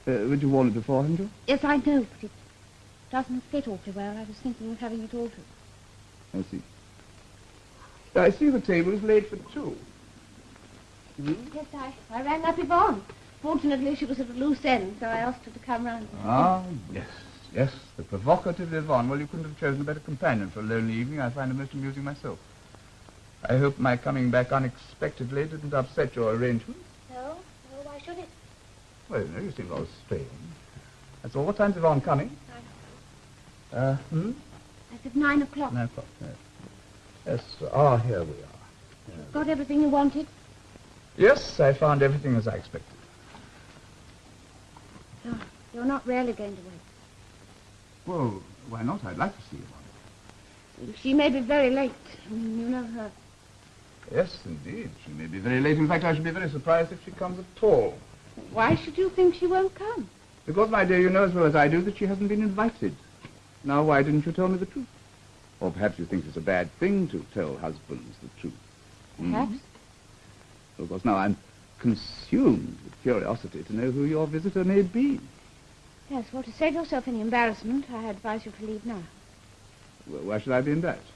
[SPEAKER 1] Would you worn it before, hadn't you?
[SPEAKER 2] Yes, I know, but it doesn't fit awfully well. I was thinking of having it altered.
[SPEAKER 1] I see. I see the table is laid for two. Hmm?
[SPEAKER 2] Yes, I rang up Yvonne. Fortunately, she was at a loose end, so I asked her to come round.
[SPEAKER 1] Ah, yes, the provocative Yvonne. Well, you couldn't have chosen a better companion for a lonely evening. I find it most amusing myself. I hope my coming back unexpectedly didn't upset your arrangements.
[SPEAKER 2] No, why should it?
[SPEAKER 1] Well, no, you seem rather strange. That's all. What time's Yvonne coming?
[SPEAKER 2] 9 o'clock. I said 9 o'clock.
[SPEAKER 1] 9 o'clock, yes. Yes, here we are.
[SPEAKER 2] Got everything you wanted?
[SPEAKER 1] Yes, I found everything as I expected.
[SPEAKER 2] Oh, you're not really going to wait.
[SPEAKER 1] Well, why not? I'd like to see Yvonne.
[SPEAKER 2] She may be very late. I mean, you know her.
[SPEAKER 1] Yes, indeed. She may be very late. In fact, I should be very surprised if she comes at all.
[SPEAKER 2] Why should you think she won't come?
[SPEAKER 1] Because, my dear, you know as well as I do that she hasn't been invited. Now, why didn't you tell me the truth? Or perhaps you think it's a bad thing to tell husbands the truth.
[SPEAKER 2] Perhaps.
[SPEAKER 1] Of course, now I'm consumed with curiosity to know who your visitor may be.
[SPEAKER 2] Yes, well, to save yourself any embarrassment, I advise you to leave now.
[SPEAKER 1] Well, why should I be embarrassed?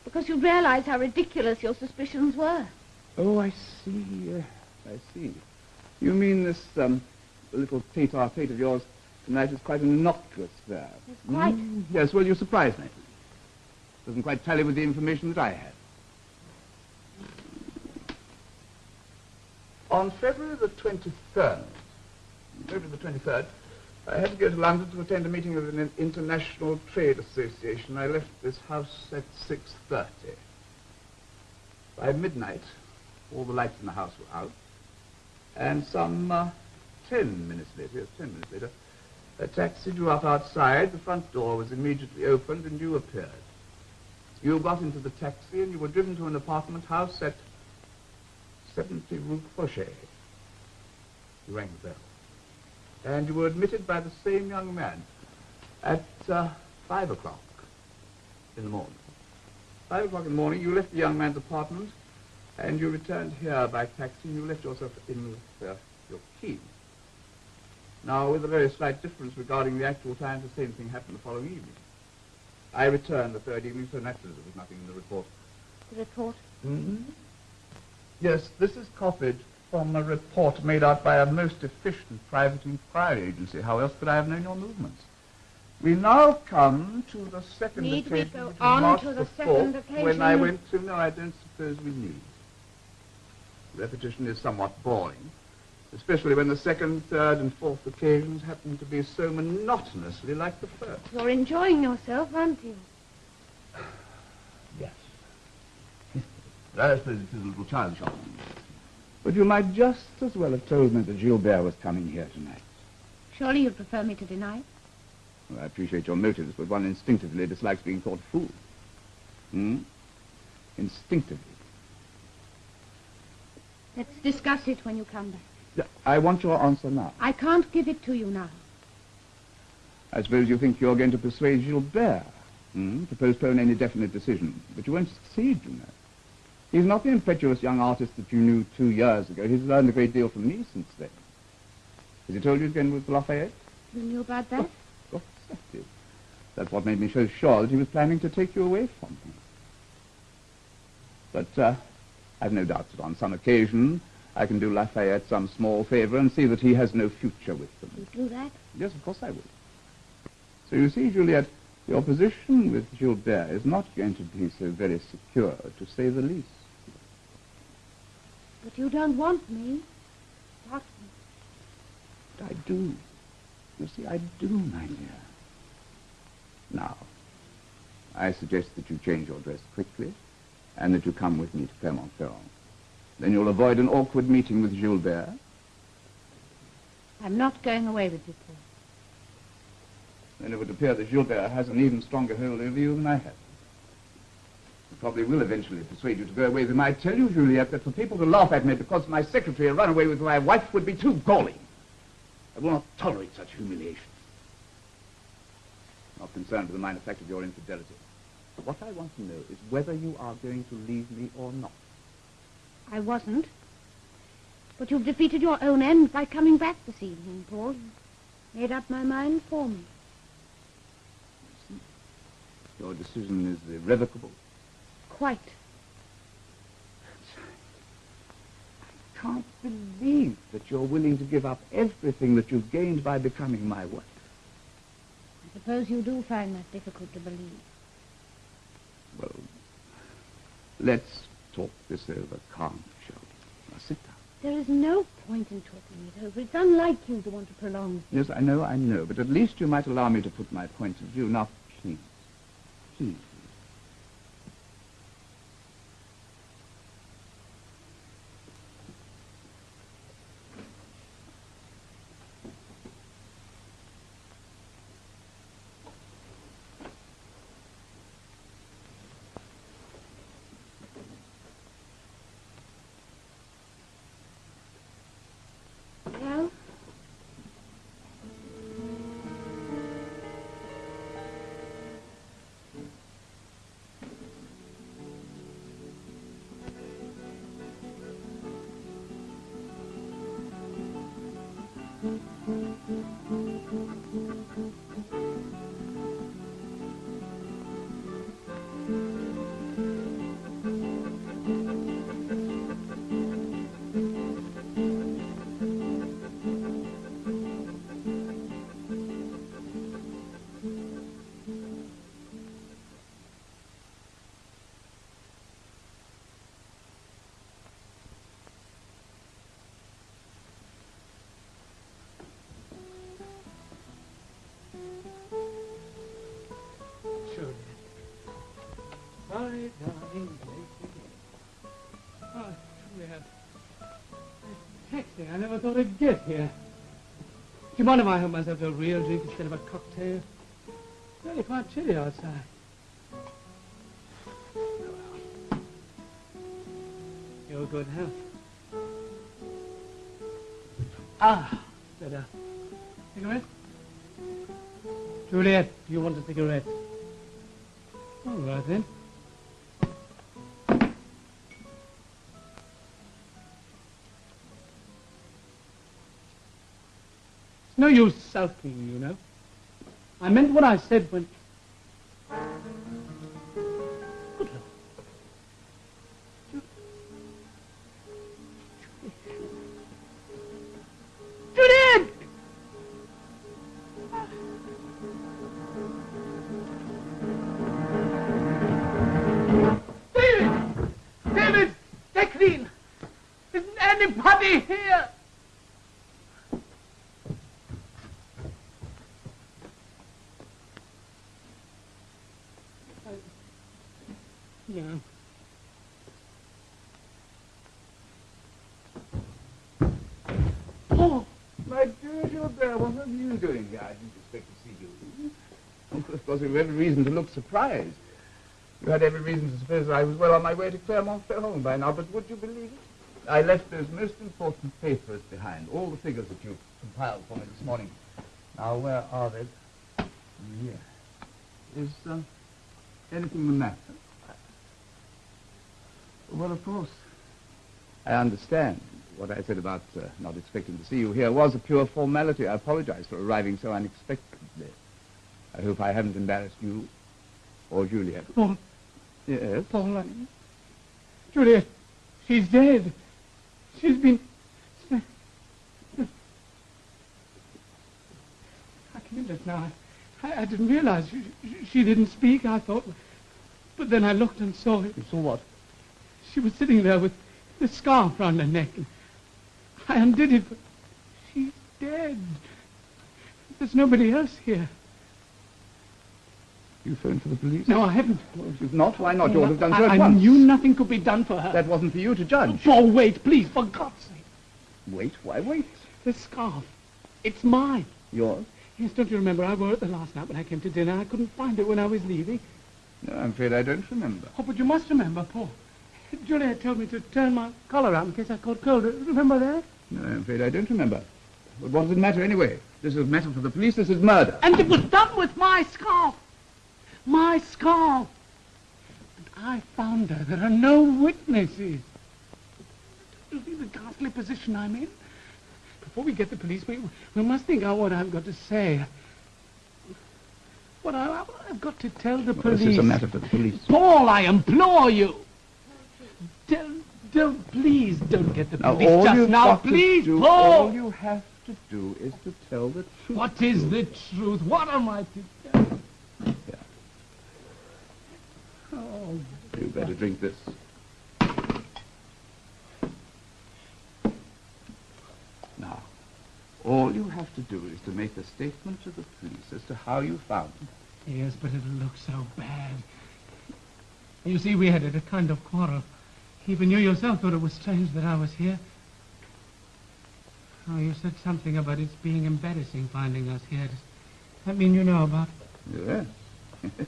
[SPEAKER 2] Because you realize how ridiculous your suspicions were.
[SPEAKER 1] Oh, I see. I see. You mean this little tete-a-tete of yours tonight is quite an innocuous affair.
[SPEAKER 2] Yes, quite.
[SPEAKER 1] Yes, well, you surprised me. Doesn't quite tally with the information that I had. On February the 23rd, I had to go to London to attend a meeting of an international trade association. I left this house at 6:30. By midnight, all the lights in the house were out, and some 10 minutes later, a taxi drew up outside, the front door was immediately opened, and you appeared. You got into the taxi, and you were driven to an apartment house at 70 Rue Fauchet. You rang the bell. And you were admitted by the same young man at 5 o'clock in the morning. 5 o'clock in the morning, you left the young man's apartment, and you returned here by taxi, and you left yourself in with your key. Now, with a very slight difference regarding the actual time, the same thing happened the following evening. I returned the third evening, so naturally there was nothing in the report.
[SPEAKER 2] The report?
[SPEAKER 1] Mm-hmm. Yes, this is copied from a report made out by a most efficient private inquiry agency. How else could I have known your movements? We now come to the second
[SPEAKER 2] Need we
[SPEAKER 1] occasion.
[SPEAKER 2] go
[SPEAKER 1] which was
[SPEAKER 2] on
[SPEAKER 1] March
[SPEAKER 2] to the
[SPEAKER 1] the
[SPEAKER 2] second
[SPEAKER 1] 4th,
[SPEAKER 2] occasion?
[SPEAKER 1] When I went to... No, I don't suppose we need. Repetition is somewhat boring, especially when the second, third, and fourth occasions happen to be so monotonously like the first.
[SPEAKER 2] You're enjoying yourself, aren't you?
[SPEAKER 1] Yes. I suppose it is a little childish. But you might just as well have told me that Gilbert was coming here tonight.
[SPEAKER 2] Surely you'd prefer me to deny it?
[SPEAKER 1] Well, I appreciate your motives, but one instinctively dislikes being thought a fool. Instinctively.
[SPEAKER 2] Let's discuss it when you come back.
[SPEAKER 1] Yeah, I want your answer now.
[SPEAKER 2] I can't give it to you now.
[SPEAKER 1] I suppose you think you're going to persuade Gilbert to postpone any definite decision, but you won't succeed, you know. He's not the impetuous young artist that you knew 2 years ago. He's learned a great deal from me since then. Has he told you he's going with Lafayette?
[SPEAKER 2] You knew about that?
[SPEAKER 1] What perspective? That's what made me so sure that he was planning to take you away from me. But I've no doubt that on some occasion I can do Lafayette some small favor and see that he has no future with them.
[SPEAKER 2] You do that?
[SPEAKER 1] Yes, of course I will. So you see, Juliet, your position with Gilbert is not going to be so very secure, to say the least.
[SPEAKER 2] But you don't want me. What?
[SPEAKER 1] But I do. You see, I do, my dear. Now, I suggest that you change your dress quickly and that you come with me to Clermont-Ferrand. Then you'll avoid an awkward meeting with Gilbert.
[SPEAKER 2] I'm not going away with you, Paul.
[SPEAKER 1] Then it would appear that Gilbert has an even stronger hold over you than I have. He probably will eventually persuade you to go away with him. I tell you, Juliet, that for people to laugh at me because my secretary had run away with my wife would be too galling. I will not tolerate such humiliation. I'm not concerned with the minor fact of your infidelity. What I want to know is whether you are going to leave me or not.
[SPEAKER 2] I wasn't. But you've defeated your own end by coming back this evening, Paul. You've made up my mind for me.
[SPEAKER 1] Your decision is irrevocable.
[SPEAKER 2] Quite.
[SPEAKER 1] I can't believe that you're willing to give up everything that you've gained by becoming my wife.
[SPEAKER 2] I suppose you do find that difficult to believe.
[SPEAKER 1] Well, let's talk this over calmly, shall we? Now sit down.
[SPEAKER 2] There is no point in talking it over. It's unlike you to want to prolong things.
[SPEAKER 1] Yes, I know, but at least you might allow me to put my point of view. Now, please. Please.
[SPEAKER 2] Well?
[SPEAKER 3] Sorry, darling, late again. Oh, Juliet. Taxi, I never thought I'd get here. Do you mind if I help myself to a real drink instead of a cocktail? It's really quite chilly outside. Your good health. Ah, better. Cigarette? Juliet, do you want a cigarette? All right, then. It's no use sulking, you know. I meant what I said when... Good Lord. David! David! They're clean! Isn't anybody here? Yeah.
[SPEAKER 1] Oh, my dear Gilbert, what are you doing here? I didn't expect to see you. Of course, you have every reason to look surprised. You had every reason to suppose I was well on my way to Clermont-Ferrand by now, but would you believe it? I left those most important papers behind, all the figures that you compiled for me this morning. Now, where are they? Here. Is anything the matter? Well, of course. I understand. What I said about not expecting to see you here was a pure formality. I apologize for arriving so unexpectedly. I hope I haven't embarrassed you or Juliet.
[SPEAKER 3] Paul.
[SPEAKER 1] Yes?
[SPEAKER 3] Paul, Juliet, she's dead. She's been... I can just now. I didn't realize she didn't speak, I thought. But then I looked and saw it.
[SPEAKER 1] You saw what?
[SPEAKER 3] She was sitting there with the scarf round her neck. And I undid it, but she's dead. There's nobody else here.
[SPEAKER 1] You phoned for the police?
[SPEAKER 3] No, I haven't.
[SPEAKER 1] Well, if you've not, why not? You ought to have done so at
[SPEAKER 3] I
[SPEAKER 1] once.
[SPEAKER 3] knew nothing could be done for her.
[SPEAKER 1] That wasn't for you to judge.
[SPEAKER 3] Oh, wait, please, for God's sake.
[SPEAKER 1] Wait? Why wait?
[SPEAKER 3] The scarf. It's mine.
[SPEAKER 1] Yours?
[SPEAKER 3] Yes, don't you remember? I wore it the last night when I came to dinner. I couldn't find it when I was leaving.
[SPEAKER 1] No, I'm afraid I don't remember.
[SPEAKER 3] Oh, but you must remember, Paul. Juliet told me to turn my collar out in case I caught cold. Remember that?
[SPEAKER 1] No, I'm afraid I don't remember. But what does it matter anyway? This is a matter for the police. This is murder.
[SPEAKER 3] And it was done with my scarf. My scarf. And I found her. There are no witnesses. You see the ghastly position I'm in? Before we get the police, we must think out what I've got to say. What I've got to tell the police.
[SPEAKER 1] This is a matter for the police.
[SPEAKER 3] Paul, I implore you. Please don't get the police just now. Please, Paul.
[SPEAKER 1] All you have to do is to tell the truth.
[SPEAKER 3] What is the truth? What am I to tell?
[SPEAKER 1] Yeah.
[SPEAKER 3] Oh,
[SPEAKER 1] you better drink this. Now, all you have to do is to make a statement to the police as to how you found it.
[SPEAKER 3] Yes, but it'll look so bad. You see, we had a kind of quarrel. Even you yourself thought it was strange that I was here. Oh, you said something about it being embarrassing finding us here. Does that mean you know about it?
[SPEAKER 1] Yes.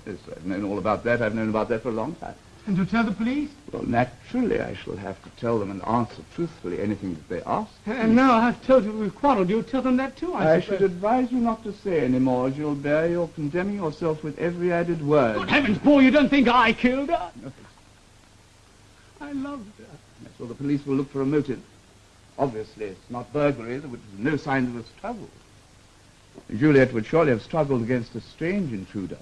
[SPEAKER 1] Yes, I've known all about that. I've known about that for a long time.
[SPEAKER 3] And to tell the police?
[SPEAKER 1] Well, naturally, I shall have to tell them and answer truthfully anything that they ask.
[SPEAKER 3] And now I've told you we've quarreled. You'll tell them that too, I suppose.
[SPEAKER 1] should advise you not to say any more, Gilbert. You're condemning yourself with every added word.
[SPEAKER 3] Good heavens, Paul, you don't think I killed her?
[SPEAKER 1] No.
[SPEAKER 3] I loved her.
[SPEAKER 1] That's well, the police will look for a motive. Obviously, it's not burglary. There was no sign of a struggle. Juliet would surely have struggled against a strange intruder.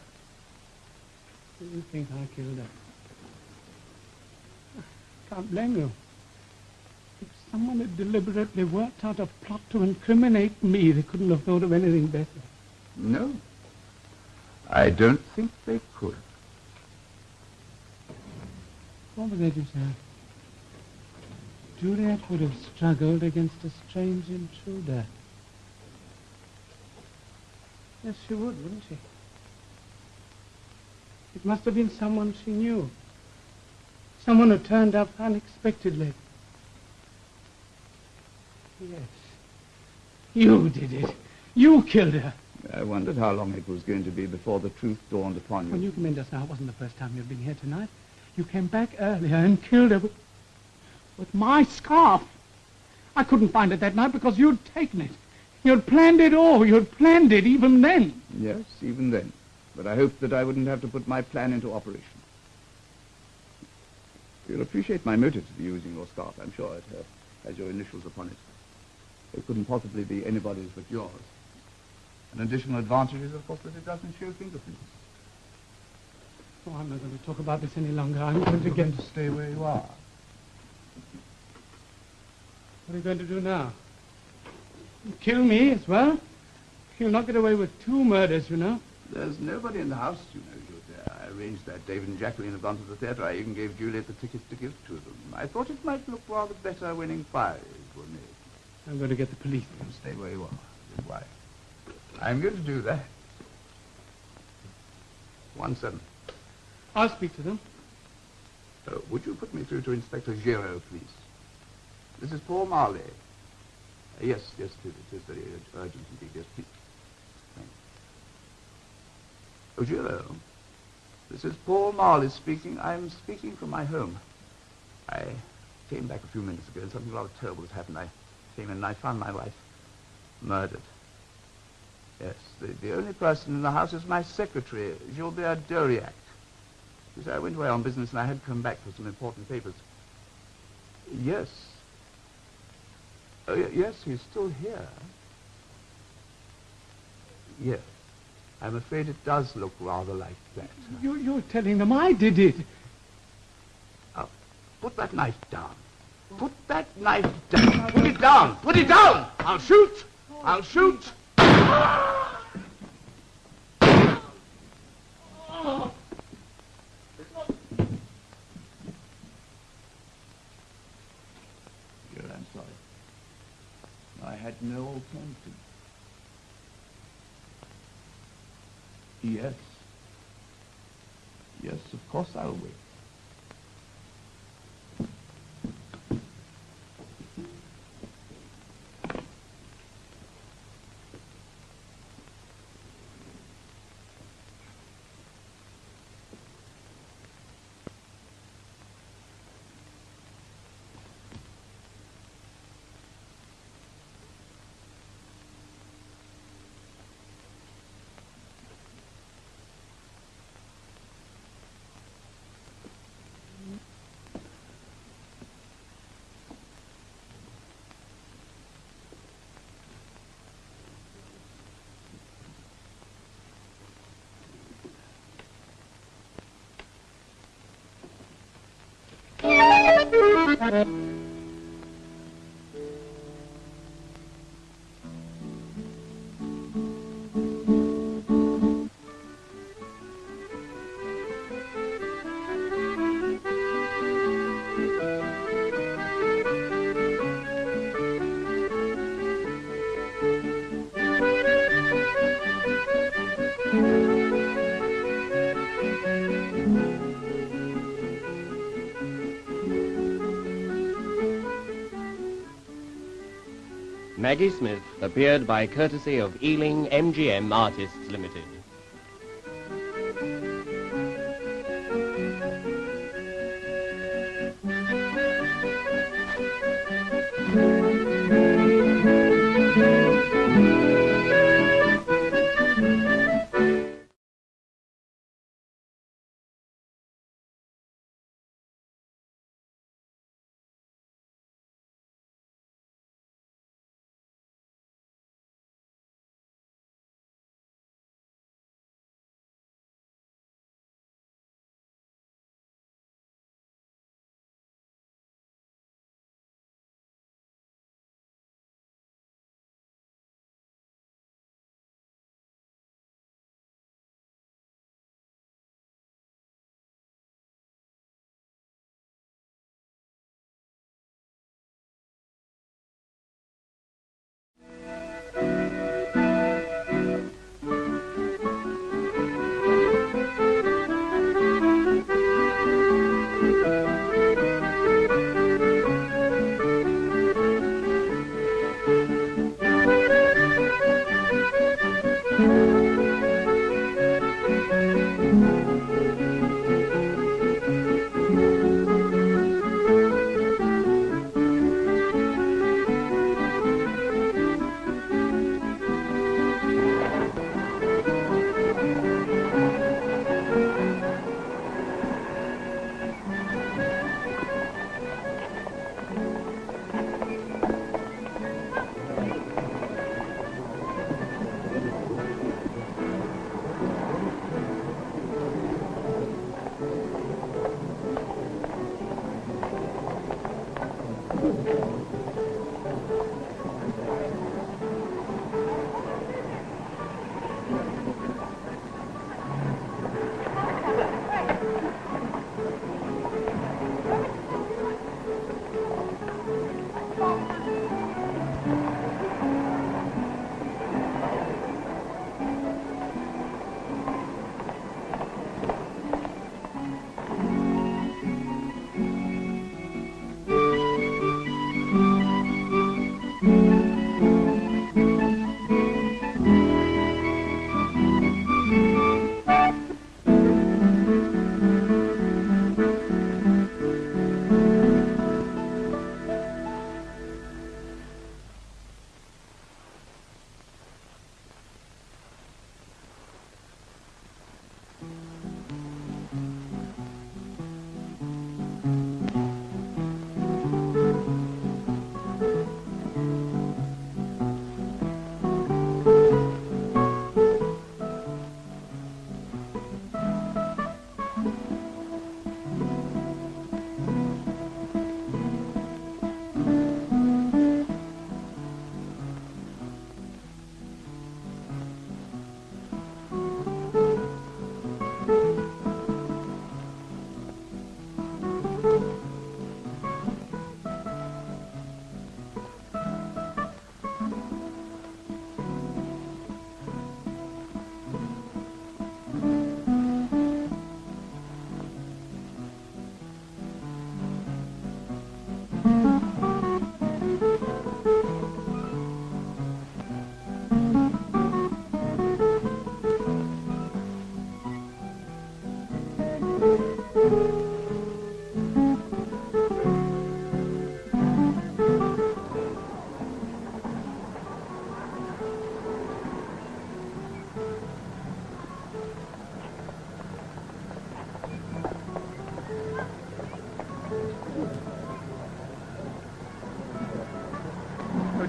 [SPEAKER 3] Do you think I killed her? Can't blame you. If someone had deliberately worked out a plot to incriminate me, they couldn't have thought of anything better.
[SPEAKER 1] No. I don't think they could.
[SPEAKER 3] What was that you said? Juliet would have struggled against a strange intruder. Yes, she would, wouldn't she? It must have been someone she knew. Someone who turned up unexpectedly. Yes. You did it. You killed her.
[SPEAKER 1] I wondered how long it was going to be before the truth dawned upon you.
[SPEAKER 3] When you came in just now, it wasn't the first time you'd been here tonight. You came back earlier and killed her with my scarf. I couldn't find it that night because you'd taken it. You'd planned it all. You'd planned it even then.
[SPEAKER 1] Yes, even then. But I hoped that I wouldn't have to put my plan into operation. You'll appreciate my motive for using your scarf. I'm sure it has your initials upon it. It couldn't possibly be anybody's but yours. An additional advantage is, of course, that it doesn't show fingerprints.
[SPEAKER 3] Oh, I'm not going to talk about this any longer. I'm going to get...
[SPEAKER 1] to stay where you are.
[SPEAKER 3] What are you going to do now? Kill me as well? You'll not get away with 2 murders, you know.
[SPEAKER 1] There's nobody in the house, you know, Gilbert. I arranged that. David and Jacqueline have gone to the theatre. I even gave Juliet the tickets to give to them. I thought it might look rather better when inquiries were made.
[SPEAKER 3] I'm going to get the police.
[SPEAKER 1] Stay where you are. Good wife. I'm going to do that. 1-7.
[SPEAKER 3] I'll speak to them.
[SPEAKER 1] Would you put me through to Inspector Giraud, please? This is Paul Marley. Yes, it is very urgent indeed. Yes, please. Oh, Gilbert, this is Paul Marley speaking. I'm speaking from my home. I came back a few minutes ago and something rather terrible has happened. I came in and I found my wife murdered. Yes, the only person in the house is my secretary, Gilbert Duriac. You see, I went away on business and I had to come back for some important papers. Yes. Oh, yes, he's still here. Yes. I'm afraid it does look rather like that.
[SPEAKER 3] You're telling them I did it.
[SPEAKER 1] Put that knife down. Put that knife down. Put it down. Put it down. I'll shoot. I'll shoot. I'm sorry. I had no alternative. Yes. Yes, of course I'll wait.
[SPEAKER 5] Maggie Smith appeared by courtesy of Ealing MGM Artists Limited.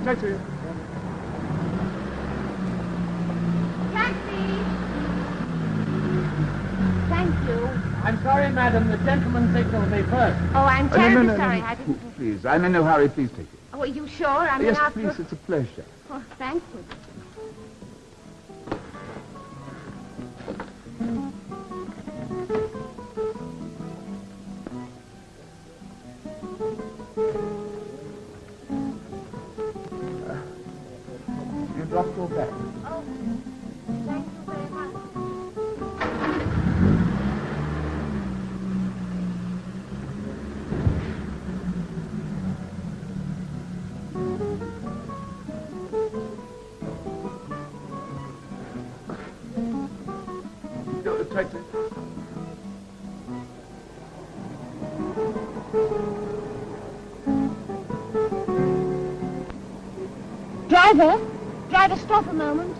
[SPEAKER 1] Taxi.
[SPEAKER 2] Taxi! Thank you.
[SPEAKER 3] I'm sorry, madam. The gentleman signaled me first.
[SPEAKER 2] Oh, I'm
[SPEAKER 1] No,
[SPEAKER 2] terribly
[SPEAKER 1] no,
[SPEAKER 2] sorry. I didn't...
[SPEAKER 1] Please, I'm in no hurry. Please take it.
[SPEAKER 2] Oh, are you sure? I mean,
[SPEAKER 1] Yes,
[SPEAKER 2] after...
[SPEAKER 1] please, it's a pleasure.
[SPEAKER 2] Oh, thank you.
[SPEAKER 1] You dropped your bag.
[SPEAKER 2] Oh, thank you very much.
[SPEAKER 1] Taxi.
[SPEAKER 2] Driver, stop a moment.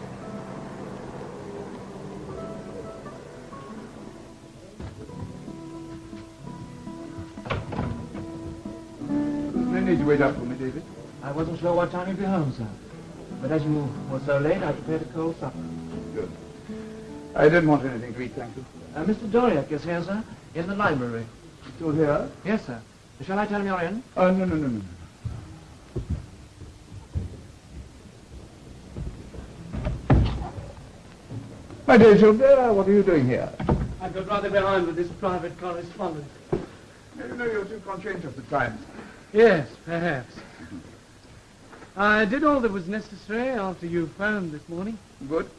[SPEAKER 1] No need to wait up for me, David.
[SPEAKER 4] I wasn't sure what time you'd be home, sir. But as you were so late, I prepared a cold supper.
[SPEAKER 1] Good. I didn't want anything to eat, thank you.
[SPEAKER 4] Mr. Doriak is here, sir, in the library.
[SPEAKER 1] Still here?
[SPEAKER 4] Yes, sir. Shall I tell him you're in?
[SPEAKER 1] Oh, no. My dear Gilbert, what are you doing here?
[SPEAKER 3] I got rather behind with this private correspondence.
[SPEAKER 1] You know you're too conscientious at times.
[SPEAKER 3] Yes, perhaps. I did all that was necessary after you phoned this morning.
[SPEAKER 1] Good.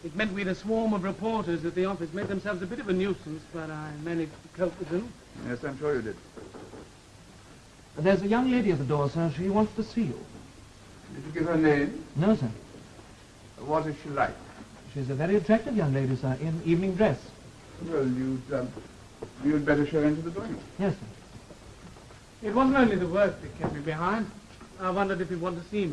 [SPEAKER 3] It meant we had a swarm of reporters at the office, made themselves a bit of a nuisance, but I managed to cope with them.
[SPEAKER 1] Yes, I'm sure you did.
[SPEAKER 4] There's a young lady at the door, sir. She wants to see you.
[SPEAKER 1] Did you give her name?
[SPEAKER 4] No, sir.
[SPEAKER 1] What is she like?
[SPEAKER 4] She's a very attractive young lady, sir, in evening dress.
[SPEAKER 1] Well, you'd better show her into the drawing room.
[SPEAKER 4] Yes, sir.
[SPEAKER 3] It wasn't only the work that kept me behind. I wondered if you'd want to see me.